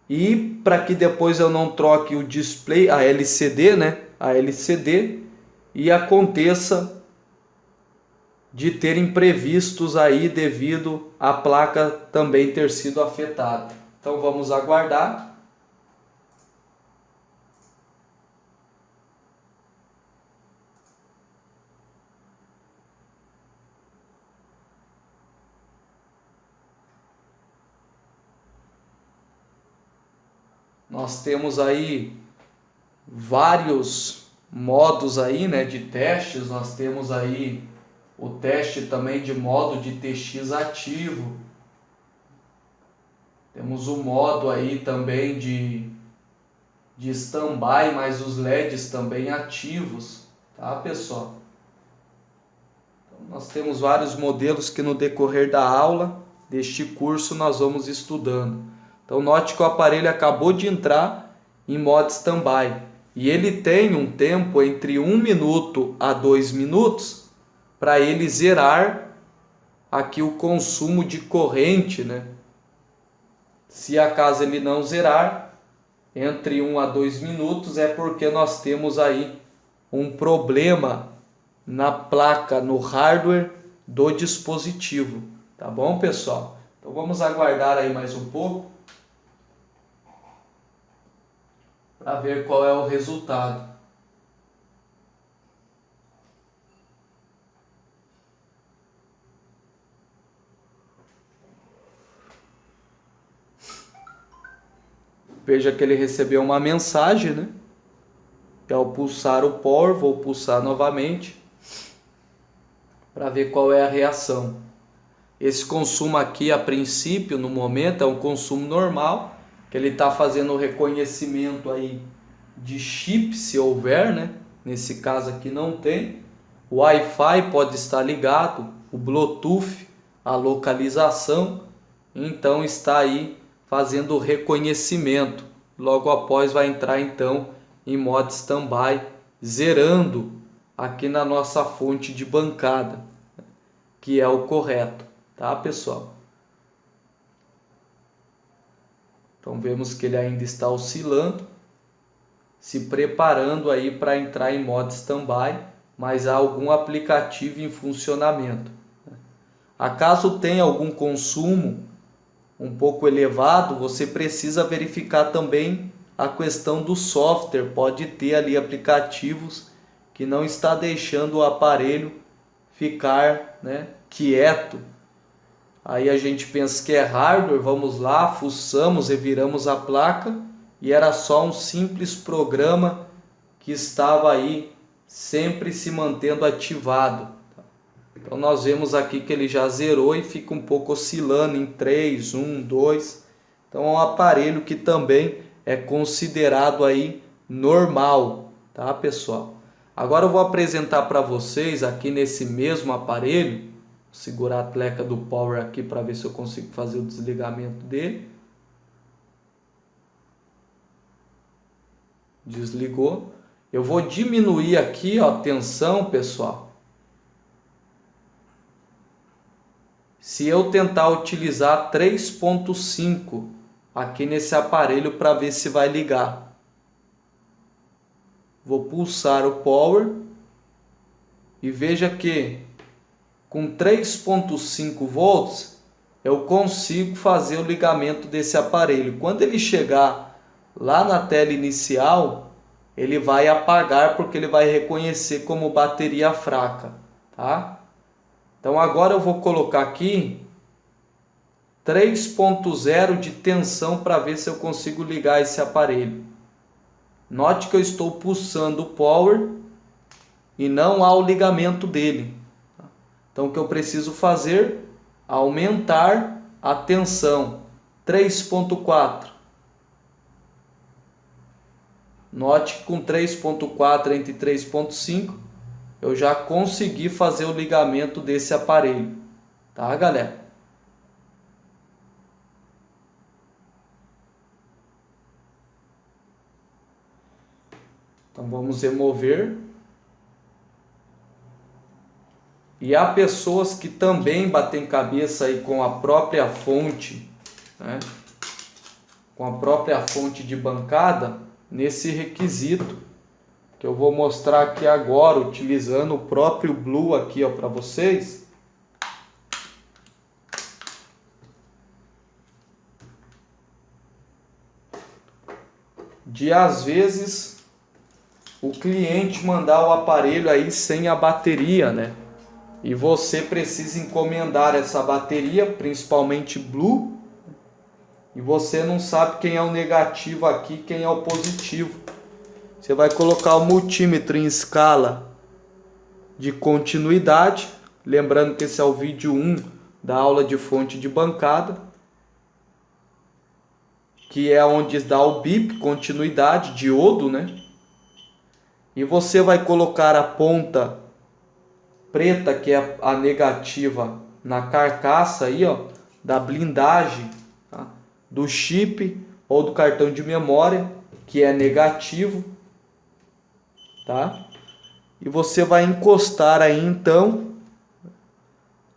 e para que depois eu não troque o display, a LCD, né, a LCD, e aconteça de ter imprevistos aí devido à placa também ter sido afetada. Então vamos aguardar. Nós temos aí vários modos aí, né, de testes. Nós temos aí o teste também de modo de TX ativo. Temos o modo aí também de standby, mas os LEDs também ativos, tá, pessoal? Então, nós temos vários modelos que no decorrer da aula deste curso nós vamos estudando. Então note que o aparelho acabou de entrar em modo standby e ele tem um tempo entre 1 minuto a 2 minutos para ele zerar aqui o consumo de corrente, né? Se acaso ele não zerar entre 1 a 2 minutos, é porque nós temos aí um problema na placa, no hardware do dispositivo, tá bom, pessoal? Então vamos aguardar aí mais um pouco para ver qual é o resultado. Veja que ele recebeu uma mensagem, né? E ao pulsar o power, vou pulsar novamente para ver qual é a reação. Esse consumo aqui, a princípio, no momento, é um consumo normal, que ele está fazendo o reconhecimento aí de chip, se houver, né? Nesse caso aqui não tem. O Wi-Fi pode estar ligado, o Bluetooth, a localização, então está aí fazendo o reconhecimento. Logo após vai entrar então em modo standby, zerando aqui na nossa fonte de bancada, que é o correto, tá, pessoal? Então vemos que ele ainda está oscilando, se preparando aí para entrar em modo standby, mas há algum aplicativo em funcionamento. Acaso tenha algum consumo um pouco elevado, você precisa verificar também a questão do software. Pode ter ali aplicativos que não está deixando o aparelho ficar, né, quieto. Aí a gente pensa que é hardware, vamos lá, fuçamos, reviramos a placa e era só um simples programa que estava aí sempre se mantendo ativado. Então nós vemos aqui que ele já zerou e fica um pouco oscilando em 3, 1, 2. Então é um aparelho que também é considerado aí normal, tá, pessoal? Agora eu vou apresentar para vocês aqui nesse mesmo aparelho, vou segurar a tecla do power aqui para ver se eu consigo fazer o desligamento dele. Desligou. Eu vou diminuir aqui, ó, a tensão, pessoal. Se eu tentar utilizar 3.5 aqui nesse aparelho para ver se vai ligar. Vou pulsar o power e veja que com 3.5 volts eu consigo fazer o ligamento desse aparelho. Quando ele chegar lá na tela inicial, ele vai apagar porque ele vai reconhecer como bateria fraca, tá? Então agora eu vou colocar aqui 3.0 de tensão para ver se eu consigo ligar esse aparelho. Note que eu estou pulsando o power e não há o ligamento dele. Então o que eu preciso fazer? Aumentar a tensão. 3.4. Note que com 3.4 entre 3.5 eu já consegui fazer o ligamento desse aparelho, tá, galera? Então vamos remover. E há pessoas que também batem cabeça aí com a própria fonte, né? Com a própria fonte de bancada nesse requisito que eu vou mostrar aqui agora, utilizando o próprio Blue aqui, ó, para vocês. De às vezes o cliente mandar o aparelho aí sem a bateria, né? E você precisa encomendar essa bateria, principalmente Blue, e você não sabe quem é o negativo aqui, quem é o positivo. Você vai colocar o multímetro em escala de continuidade, lembrando que esse é o vídeo 1 da aula de fonte de bancada, que é onde dá o bip, continuidade, diodo, né? E você vai colocar a ponta preta, que é a negativa, na carcaça aí, ó, da blindagem, tá? Do chip ou do cartão de memória, que é negativo, tá? E você vai encostar aí então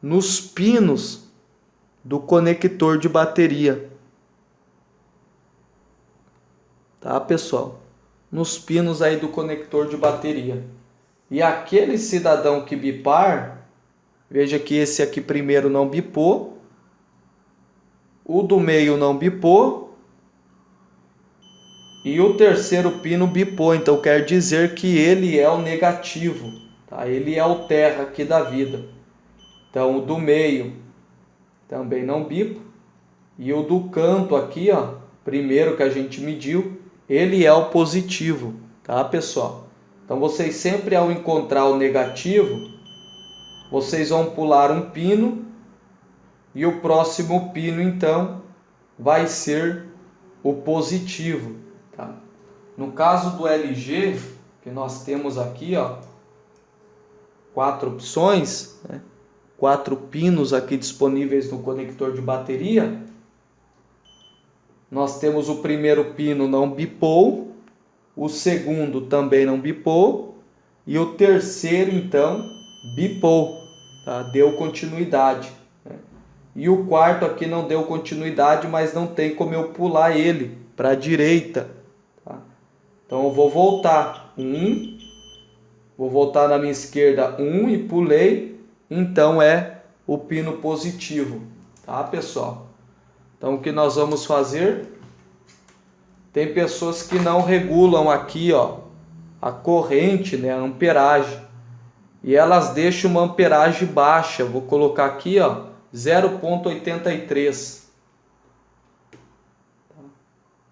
nos pinos do conector de bateria. Tá, pessoal? Nos pinos aí do conector de bateria. E aquele cidadão que bipar, veja que esse aqui primeiro não bipou, o do meio não bipou e o terceiro pino bipou. Então quer dizer que ele é o negativo, tá? Ele é o terra aqui da vida. Então o do meio também não bipa e o do canto aqui, ó, primeiro que a gente mediu, ele é o positivo, tá, pessoal? Então vocês sempre ao encontrar o negativo, vocês vão pular um pino e o próximo pino então vai ser o positivo, tá? No caso do LG, que nós temos aqui, ó, 4 opções, né? 4 pinos aqui disponíveis no conector de bateria. Nós temos o primeiro pino não bipou, o segundo também não bipou e o terceiro então bipou, tá? Deu continuidade, né? E o quarto aqui não deu continuidade, mas não tem como eu pular ele para a direita, tá? Então eu vou voltar vou voltar na minha esquerda e pulei, então é o pino positivo, tá, pessoal? Então o que nós vamos fazer? Tem pessoas que não regulam aqui, ó, a corrente, né, a amperagem. E elas deixam uma amperagem baixa. Vou colocar aqui, ó, 0,83.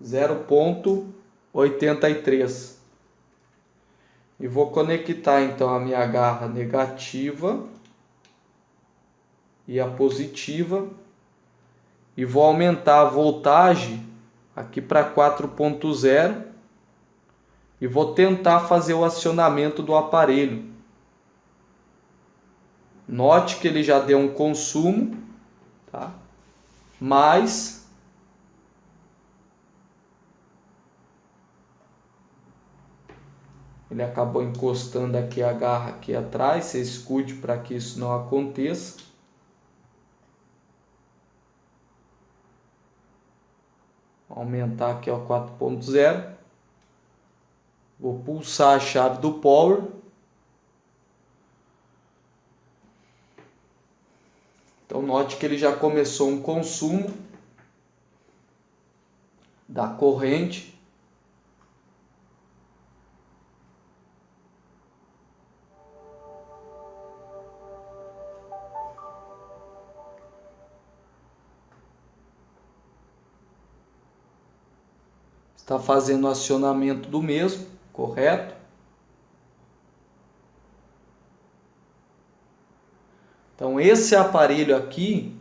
0,83. E vou conectar então a minha garra negativa e a positiva. E vou aumentar a voltagem aqui para 4,0 e vou tentar fazer o acionamento do aparelho. Note que ele já deu um consumo, tá? Mas ele acabou encostando aqui a garra aqui atrás. Você escute para que isso não aconteça. Vou aumentar aqui, ó, 4,0. Vou pulsar a chave do power. Então note que ele já começou um consumo da corrente. Está fazendo o acionamento do mesmo, correto? Então esse aparelho aqui,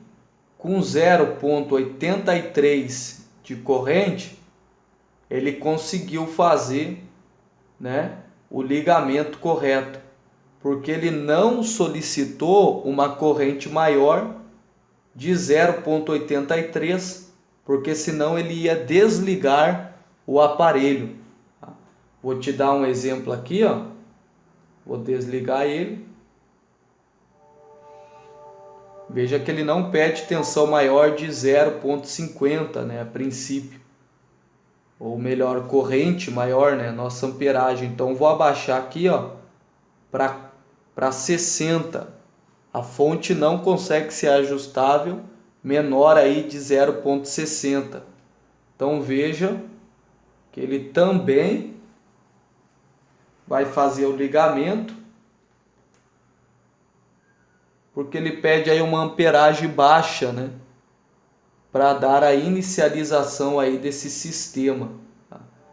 com 0,83 de corrente, ele conseguiu fazer, né, o ligamento correto, porque ele não solicitou uma corrente maior de 0,83, porque senão ele ia desligar o aparelho. Vou te dar um exemplo aqui, ó. Vou desligar ele. Veja que ele não pede tensão maior de 0,50, né, a princípio. Ou melhor, corrente maior, né, nossa amperagem. Então vou abaixar aqui, ó, para 60. A fonte não consegue ser ajustável menor aí de 0,60. Então veja que ele também vai fazer o ligamento, porque ele pede aí uma amperagem baixa, né, para dar a inicialização aí desse sistema.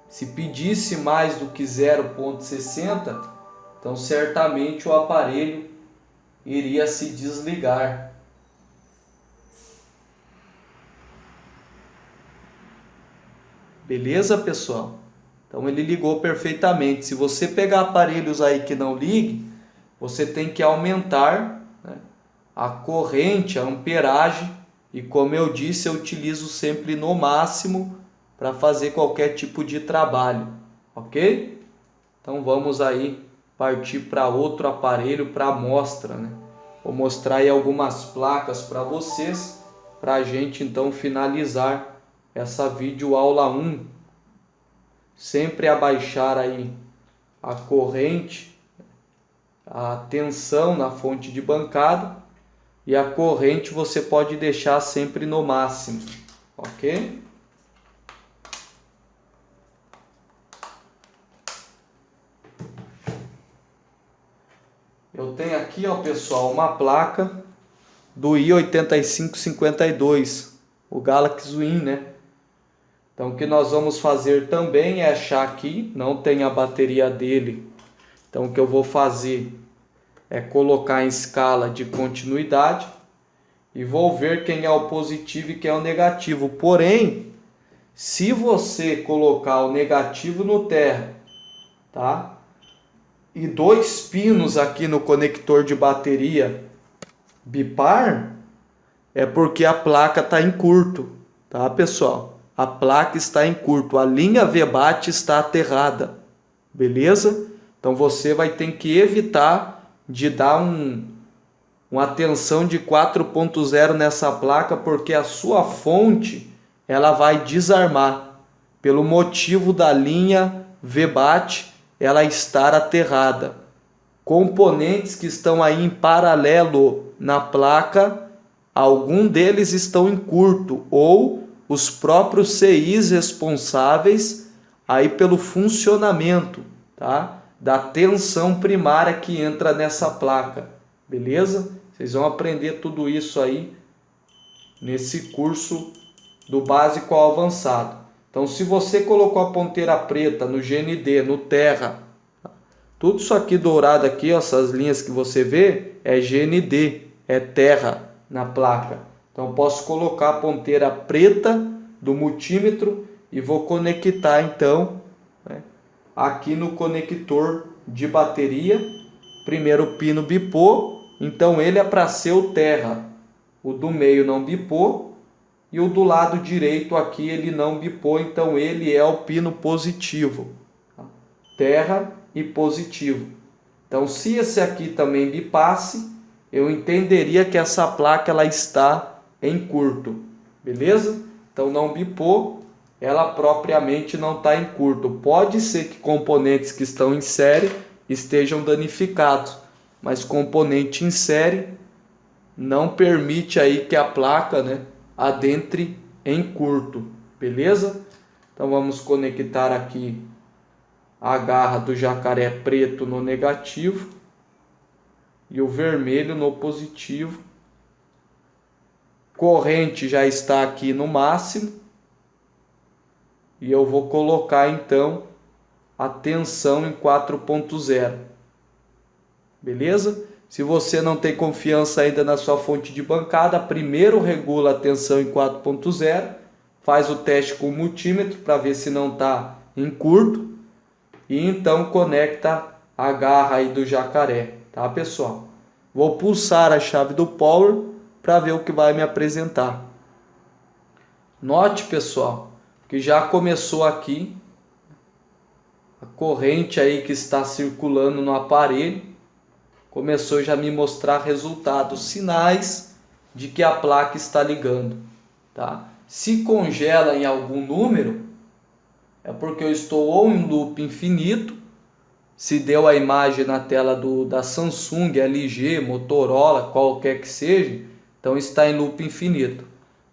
Se pedisse mais do que 0,60, então certamente o aparelho iria se desligar. Beleza, pessoal? Então ele ligou perfeitamente. Se você pegar aparelhos aí que não liguem, você tem que aumentar, né, a corrente, a amperagem. E como eu disse, eu utilizo sempre no máximo para fazer qualquer tipo de trabalho, ok? Então vamos aí partir para outro aparelho para amostra, né? Vou mostrar aí algumas placas para vocês, para a gente então finalizar essa videoaula 1. Sempre abaixar aí a corrente, a tensão na fonte de bancada, e a corrente você pode deixar sempre no máximo, ok? Eu tenho aqui, ó, pessoal, uma placa do i8552, o Galaxy Win, né? Então o que nós vamos fazer também é achar aqui, não tem a bateria dele. Então o que eu vou fazer é colocar em escala de continuidade e vou ver quem é o positivo e quem é o negativo. Porém, se você colocar o negativo no terra, tá? E 2 pinos aqui no conector de bateria bipar, é porque a placa está em curto, tá, pessoal? A placa está em curto, a linha VBAT está aterrada, beleza? Então você vai ter que evitar de dar uma tensão de 4.0 nessa placa, porque a sua fonte ela vai desarmar, pelo motivo da linha VBAT ela estar aterrada. Componentes que estão aí em paralelo na placa, algum deles estão em curto, ou os próprios CIs responsáveis aí pelo funcionamento, tá? Da tensão primária que entra nessa placa, beleza? Vocês vão aprender tudo isso aí nesse curso do básico ao avançado. Então, se você colocou a ponteira preta no GND, no terra, tudo isso aqui dourado aqui, ó, essas linhas que você vê, é GND, é terra na placa. Então, eu posso colocar a ponteira preta do multímetro e vou conectar, então, né, aqui no conector de bateria. Primeiro pino bipou, então ele é para ser o terra. O do meio não bipou. E o do lado direito aqui ele não bipou, então ele é o pino positivo. Terra e positivo. Então se esse aqui também bipasse, eu entenderia que essa placa ela está em curto. Beleza? Então não bipou, ela propriamente não está em curto. Pode ser que componentes que estão em série estejam danificados, mas componente em série não permite aí que a placa, né, adentre em curto, beleza? Então vamos conectar aqui a garra do jacaré preto no negativo e o vermelho no positivo. Corrente já está aqui no máximo e eu vou colocar então a tensão em 4.0, beleza? Se você não tem confiança ainda na sua fonte de bancada, primeiro regula a tensão em 4.0, faz o teste com o multímetro para ver se não está em curto e então conecta a garra aí do jacaré, tá, pessoal? Vou pulsar a chave do power para ver o que vai me apresentar. Note, pessoal, que já começou aqui a corrente aí que está circulando no aparelho. Começou já a me mostrar resultados, sinais de que a placa está ligando, tá? Se congela em algum número, é porque eu estou ou em loop infinito, se deu a imagem na tela da Samsung, LG, Motorola, qualquer que seja, então está em loop infinito.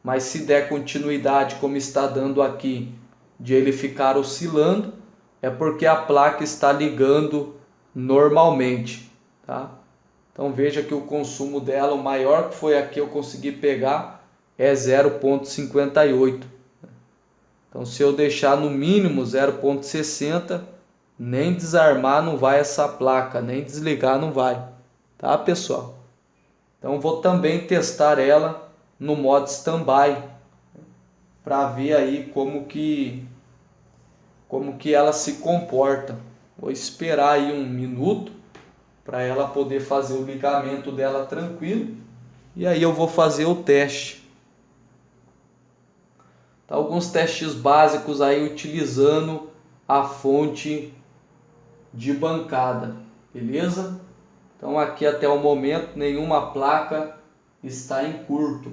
Mas se der continuidade, como está dando aqui, de ele ficar oscilando, é porque a placa está ligando normalmente. Tá? Então veja que o consumo dela, o maior que foi aqui eu consegui pegar, é 0,58. Então se eu deixar no mínimo 0,60, nem desarmar não vai essa placa, nem desligar não vai. Tá, pessoal? Então vou também testar ela no modo standby, para ver aí como que ela se comporta. Vou esperar aí 1 minuto para ela poder fazer o ligamento dela tranquilo. E aí eu vou fazer o teste. Tá, alguns testes básicos aí utilizando a fonte de bancada, beleza? Então aqui até o momento nenhuma placa está em curto.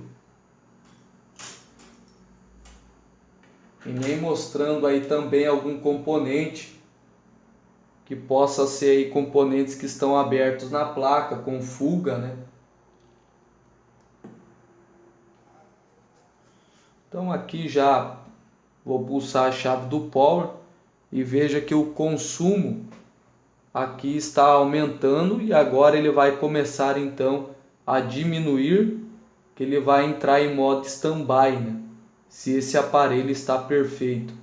E nem mostrando aí também algum componente que possa ser aí componentes que estão abertos na placa com fuga, né? Então aqui já vou pulsar a chave do power e veja que o consumo aqui está aumentando e agora ele vai começar então a diminuir, que ele vai entrar em modo standby, né? Se esse aparelho está perfeito.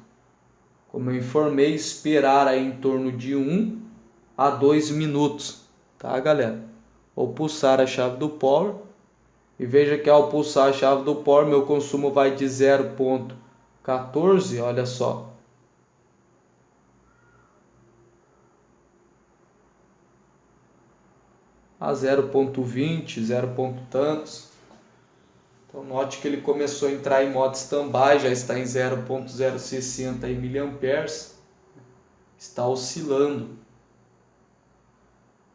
Como eu informei, esperar aí em torno de 1 a 2 minutos, tá galera? Vou pulsar a chave do power e veja que ao pulsar a chave do power meu consumo vai de 0,14, olha só. A 0,20, 0 ponto tantos. Então note que ele começou a entrar em modo standby, já está em 0,060 mA, está oscilando.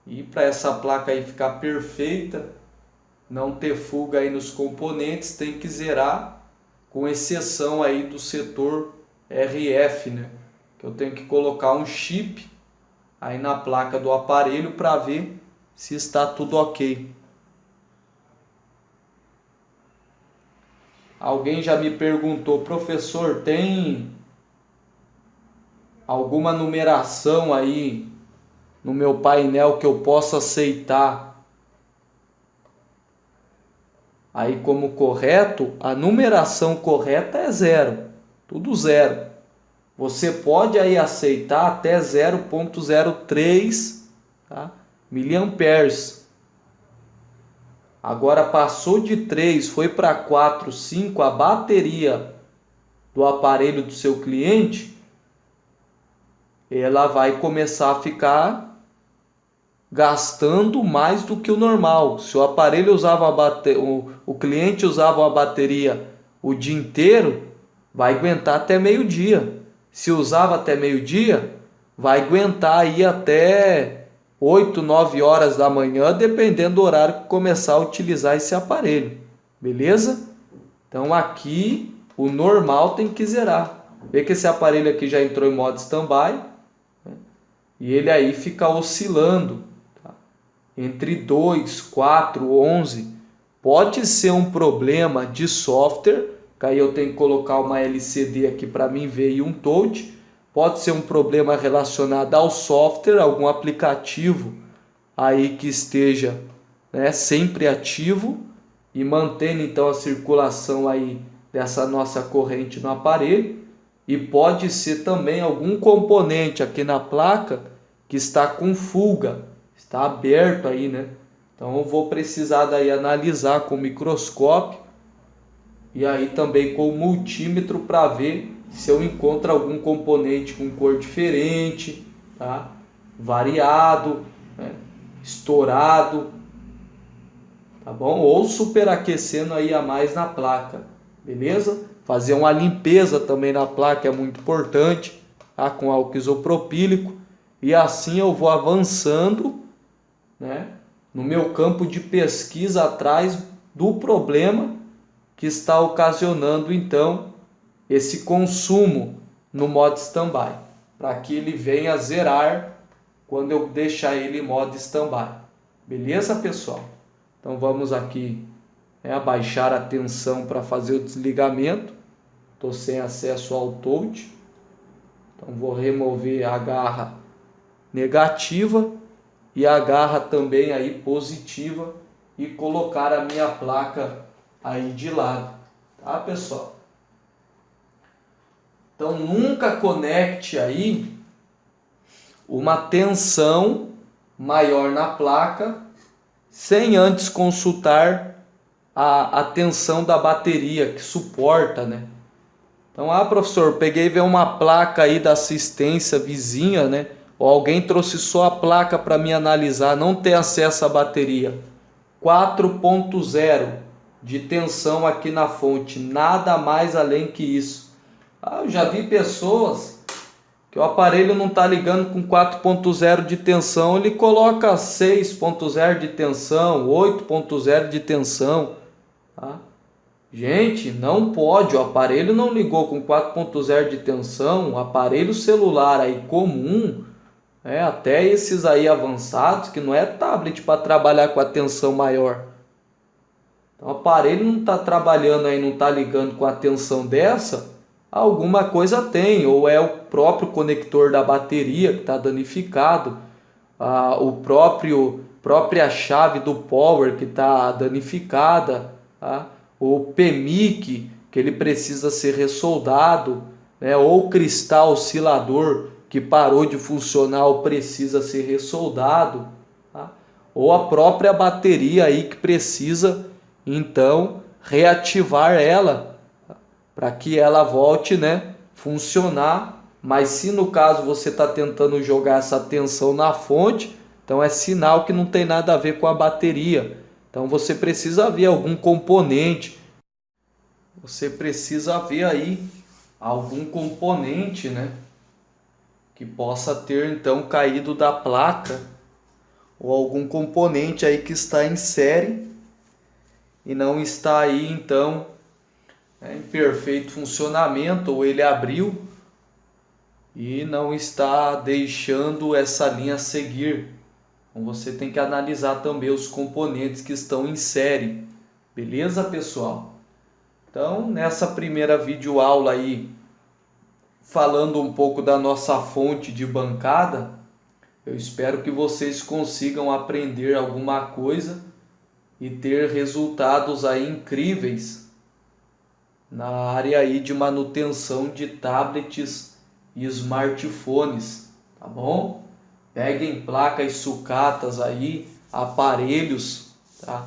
E para essa placa aí ficar perfeita, não ter fuga aí nos componentes, tem que zerar, com exceção aí do setor RF, né? Que eu tenho que colocar um chip aí na placa do aparelho para ver se está tudo ok. Alguém já me perguntou, professor, tem alguma numeração aí no meu painel que eu possa aceitar aí como correto? A numeração correta é 0, tudo 0. Você pode aí aceitar até 0,03, tá? miliamperes. Agora passou de 3, foi para 4, 5, a bateria do aparelho do seu cliente, ela vai começar a ficar gastando mais do que o normal. Se o aparelho usava o cliente usava a bateria o dia inteiro, vai aguentar até meio-dia. Se usava até meio-dia, vai aguentar aí até 8, 9 horas da manhã, dependendo do horário que começar a utilizar esse aparelho. Beleza? Então aqui o normal tem que zerar. Vê que esse aparelho aqui já entrou em modo standby, né? E ele aí fica oscilando, tá? Entre 2, 4, 11. Pode ser um problema de software, que aí eu tenho que colocar uma LCD aqui para mim ver e um touch. Pode ser um problema relacionado ao software, algum aplicativo aí que esteja, né, sempre ativo e mantendo então a circulação aí dessa nossa corrente no aparelho. E pode ser também algum componente aqui na placa que está com fuga, está aberto aí, né? Então eu vou precisar daí analisar com o microscópio e aí também com o multímetro para ver se eu encontro algum componente com cor diferente, tá? Variado, né? Estourado, tá bom? Ou superaquecendo aí a mais na placa, beleza? Fazer uma limpeza também na placa é muito importante, tá? Com álcool isopropílico, e assim eu vou avançando, né, no meu campo de pesquisa atrás do problema que está ocasionando então esse consumo no modo standby, para que ele venha zerar quando eu deixar ele em modo standby. Beleza, pessoal? Então vamos aqui, né, abaixar a tensão para fazer o desligamento. Estou sem acesso ao touch. Então vou remover a garra negativa e a garra também aí positiva e colocar a minha placa aí de lado, tá, pessoal? Então nunca conecte aí uma tensão maior na placa sem antes consultar a tensão da bateria que suporta, né? Então, professor, peguei e vi uma placa aí da assistência vizinha, né? Ou alguém trouxe só a placa para me analisar, não tem acesso à bateria. 4.0 de tensão aqui na fonte, nada mais além que isso. Eu já vi pessoas que o aparelho não está ligando com 4.0 de tensão, ele coloca 6.0 de tensão, 8.0 de tensão, tá? Gente, não pode, o aparelho não ligou com 4.0 de tensão, o aparelho celular aí comum, até esses aí avançados, que não é tablet para trabalhar com a tensão maior. Então o aparelho não está trabalhando aí, não está ligando com a tensão dessa, alguma coisa tem, ou é o próprio conector da bateria que está danificado, própria chave do power que está danificada, tá? O PMIC que ele precisa ser ressoldado, né? Ou o cristal oscilador que parou de funcionar ou precisa ser ressoldado, tá? Ou a própria bateria aí que precisa então reativar ela para que ela volte, né, funcionar. Mas se no caso você está tentando jogar essa tensão na fonte, então é sinal que não tem nada a ver com a bateria. Então você precisa ver algum componente, você precisa ver aí algum componente, né, que possa ter então caído da placa, ou algum componente aí que está em série e não está aí então em perfeito funcionamento, ou ele abriu e não está deixando essa linha seguir. Então você tem que analisar também os componentes que estão em série. Beleza, pessoal? Então, nessa primeira videoaula aí, falando um pouco da nossa fonte de bancada, eu espero que vocês consigam aprender alguma coisa e ter resultados aí incríveis na área aí de manutenção de tablets e smartphones, tá bom? Peguem placas sucatas aí, aparelhos, tá?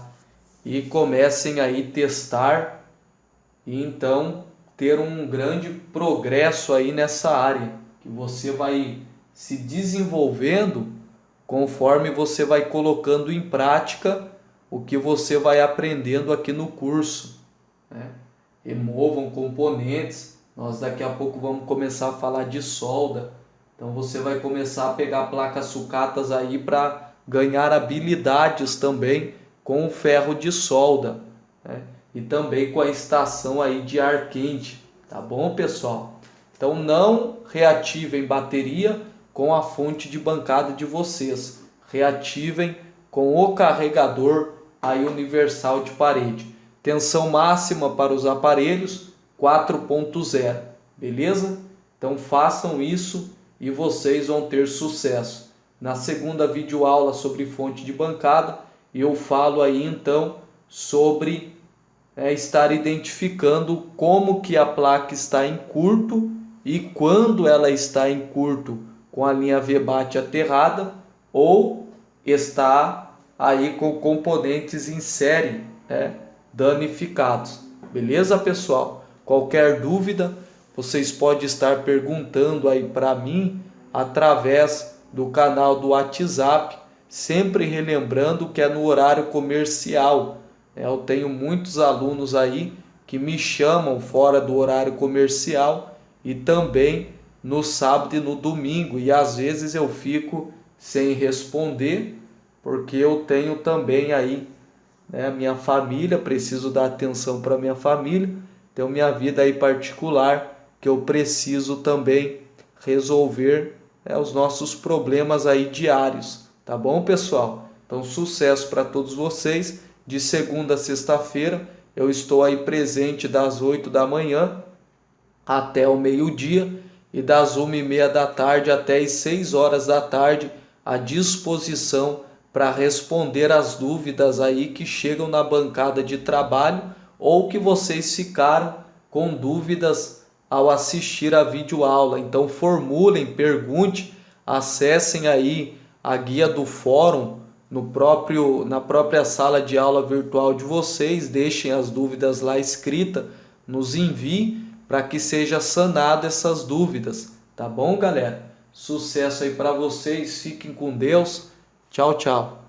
E comecem aí testar e então ter um grande progresso aí nessa área, que você vai se desenvolvendo conforme você vai colocando em prática o que você vai aprendendo aqui no curso, né? Removam componentes. Nós daqui a pouco vamos começar a falar de solda. Então você vai começar a pegar placas sucatas aí para ganhar habilidades também com o ferro de solda, né? E também com a estação aí de ar quente, tá bom, pessoal? Então não reativem bateria com a fonte de bancada de vocês. Reativem com o carregador aí universal de parede. Tensão máxima para os aparelhos 4.0, beleza? Então façam isso e vocês vão ter sucesso. Na segunda videoaula sobre fonte de bancada, eu falo aí então sobre estar identificando como que a placa está em curto e quando ela está em curto com a linha VBAT aterrada ou está aí com componentes em série, danificados. Beleza, pessoal? Qualquer dúvida, vocês podem estar perguntando aí para mim através do canal do WhatsApp, sempre relembrando que é no horário comercial. Eu tenho muitos alunos aí que me chamam fora do horário comercial e também no sábado e no domingo, e às vezes eu fico sem responder porque eu tenho também aí minha família, preciso dar atenção para minha família, tenho minha vida aí particular que eu preciso também resolver os nossos problemas aí diários, tá bom, pessoal? Então sucesso para todos vocês. De segunda a sexta-feira eu estou aí presente das 8 da manhã até o meio-dia e das 1h30 da tarde até as 6 horas da tarde à disposição para responder as dúvidas aí que chegam na bancada de trabalho ou que vocês ficaram com dúvidas ao assistir a videoaula. Então formulem, pergunte, acessem aí a guia do fórum na própria sala de aula virtual de vocês, deixem as dúvidas lá escritas, nos enviem para que seja sanado essas dúvidas, tá bom, galera? Sucesso aí para vocês, fiquem com Deus. Tchau, tchau.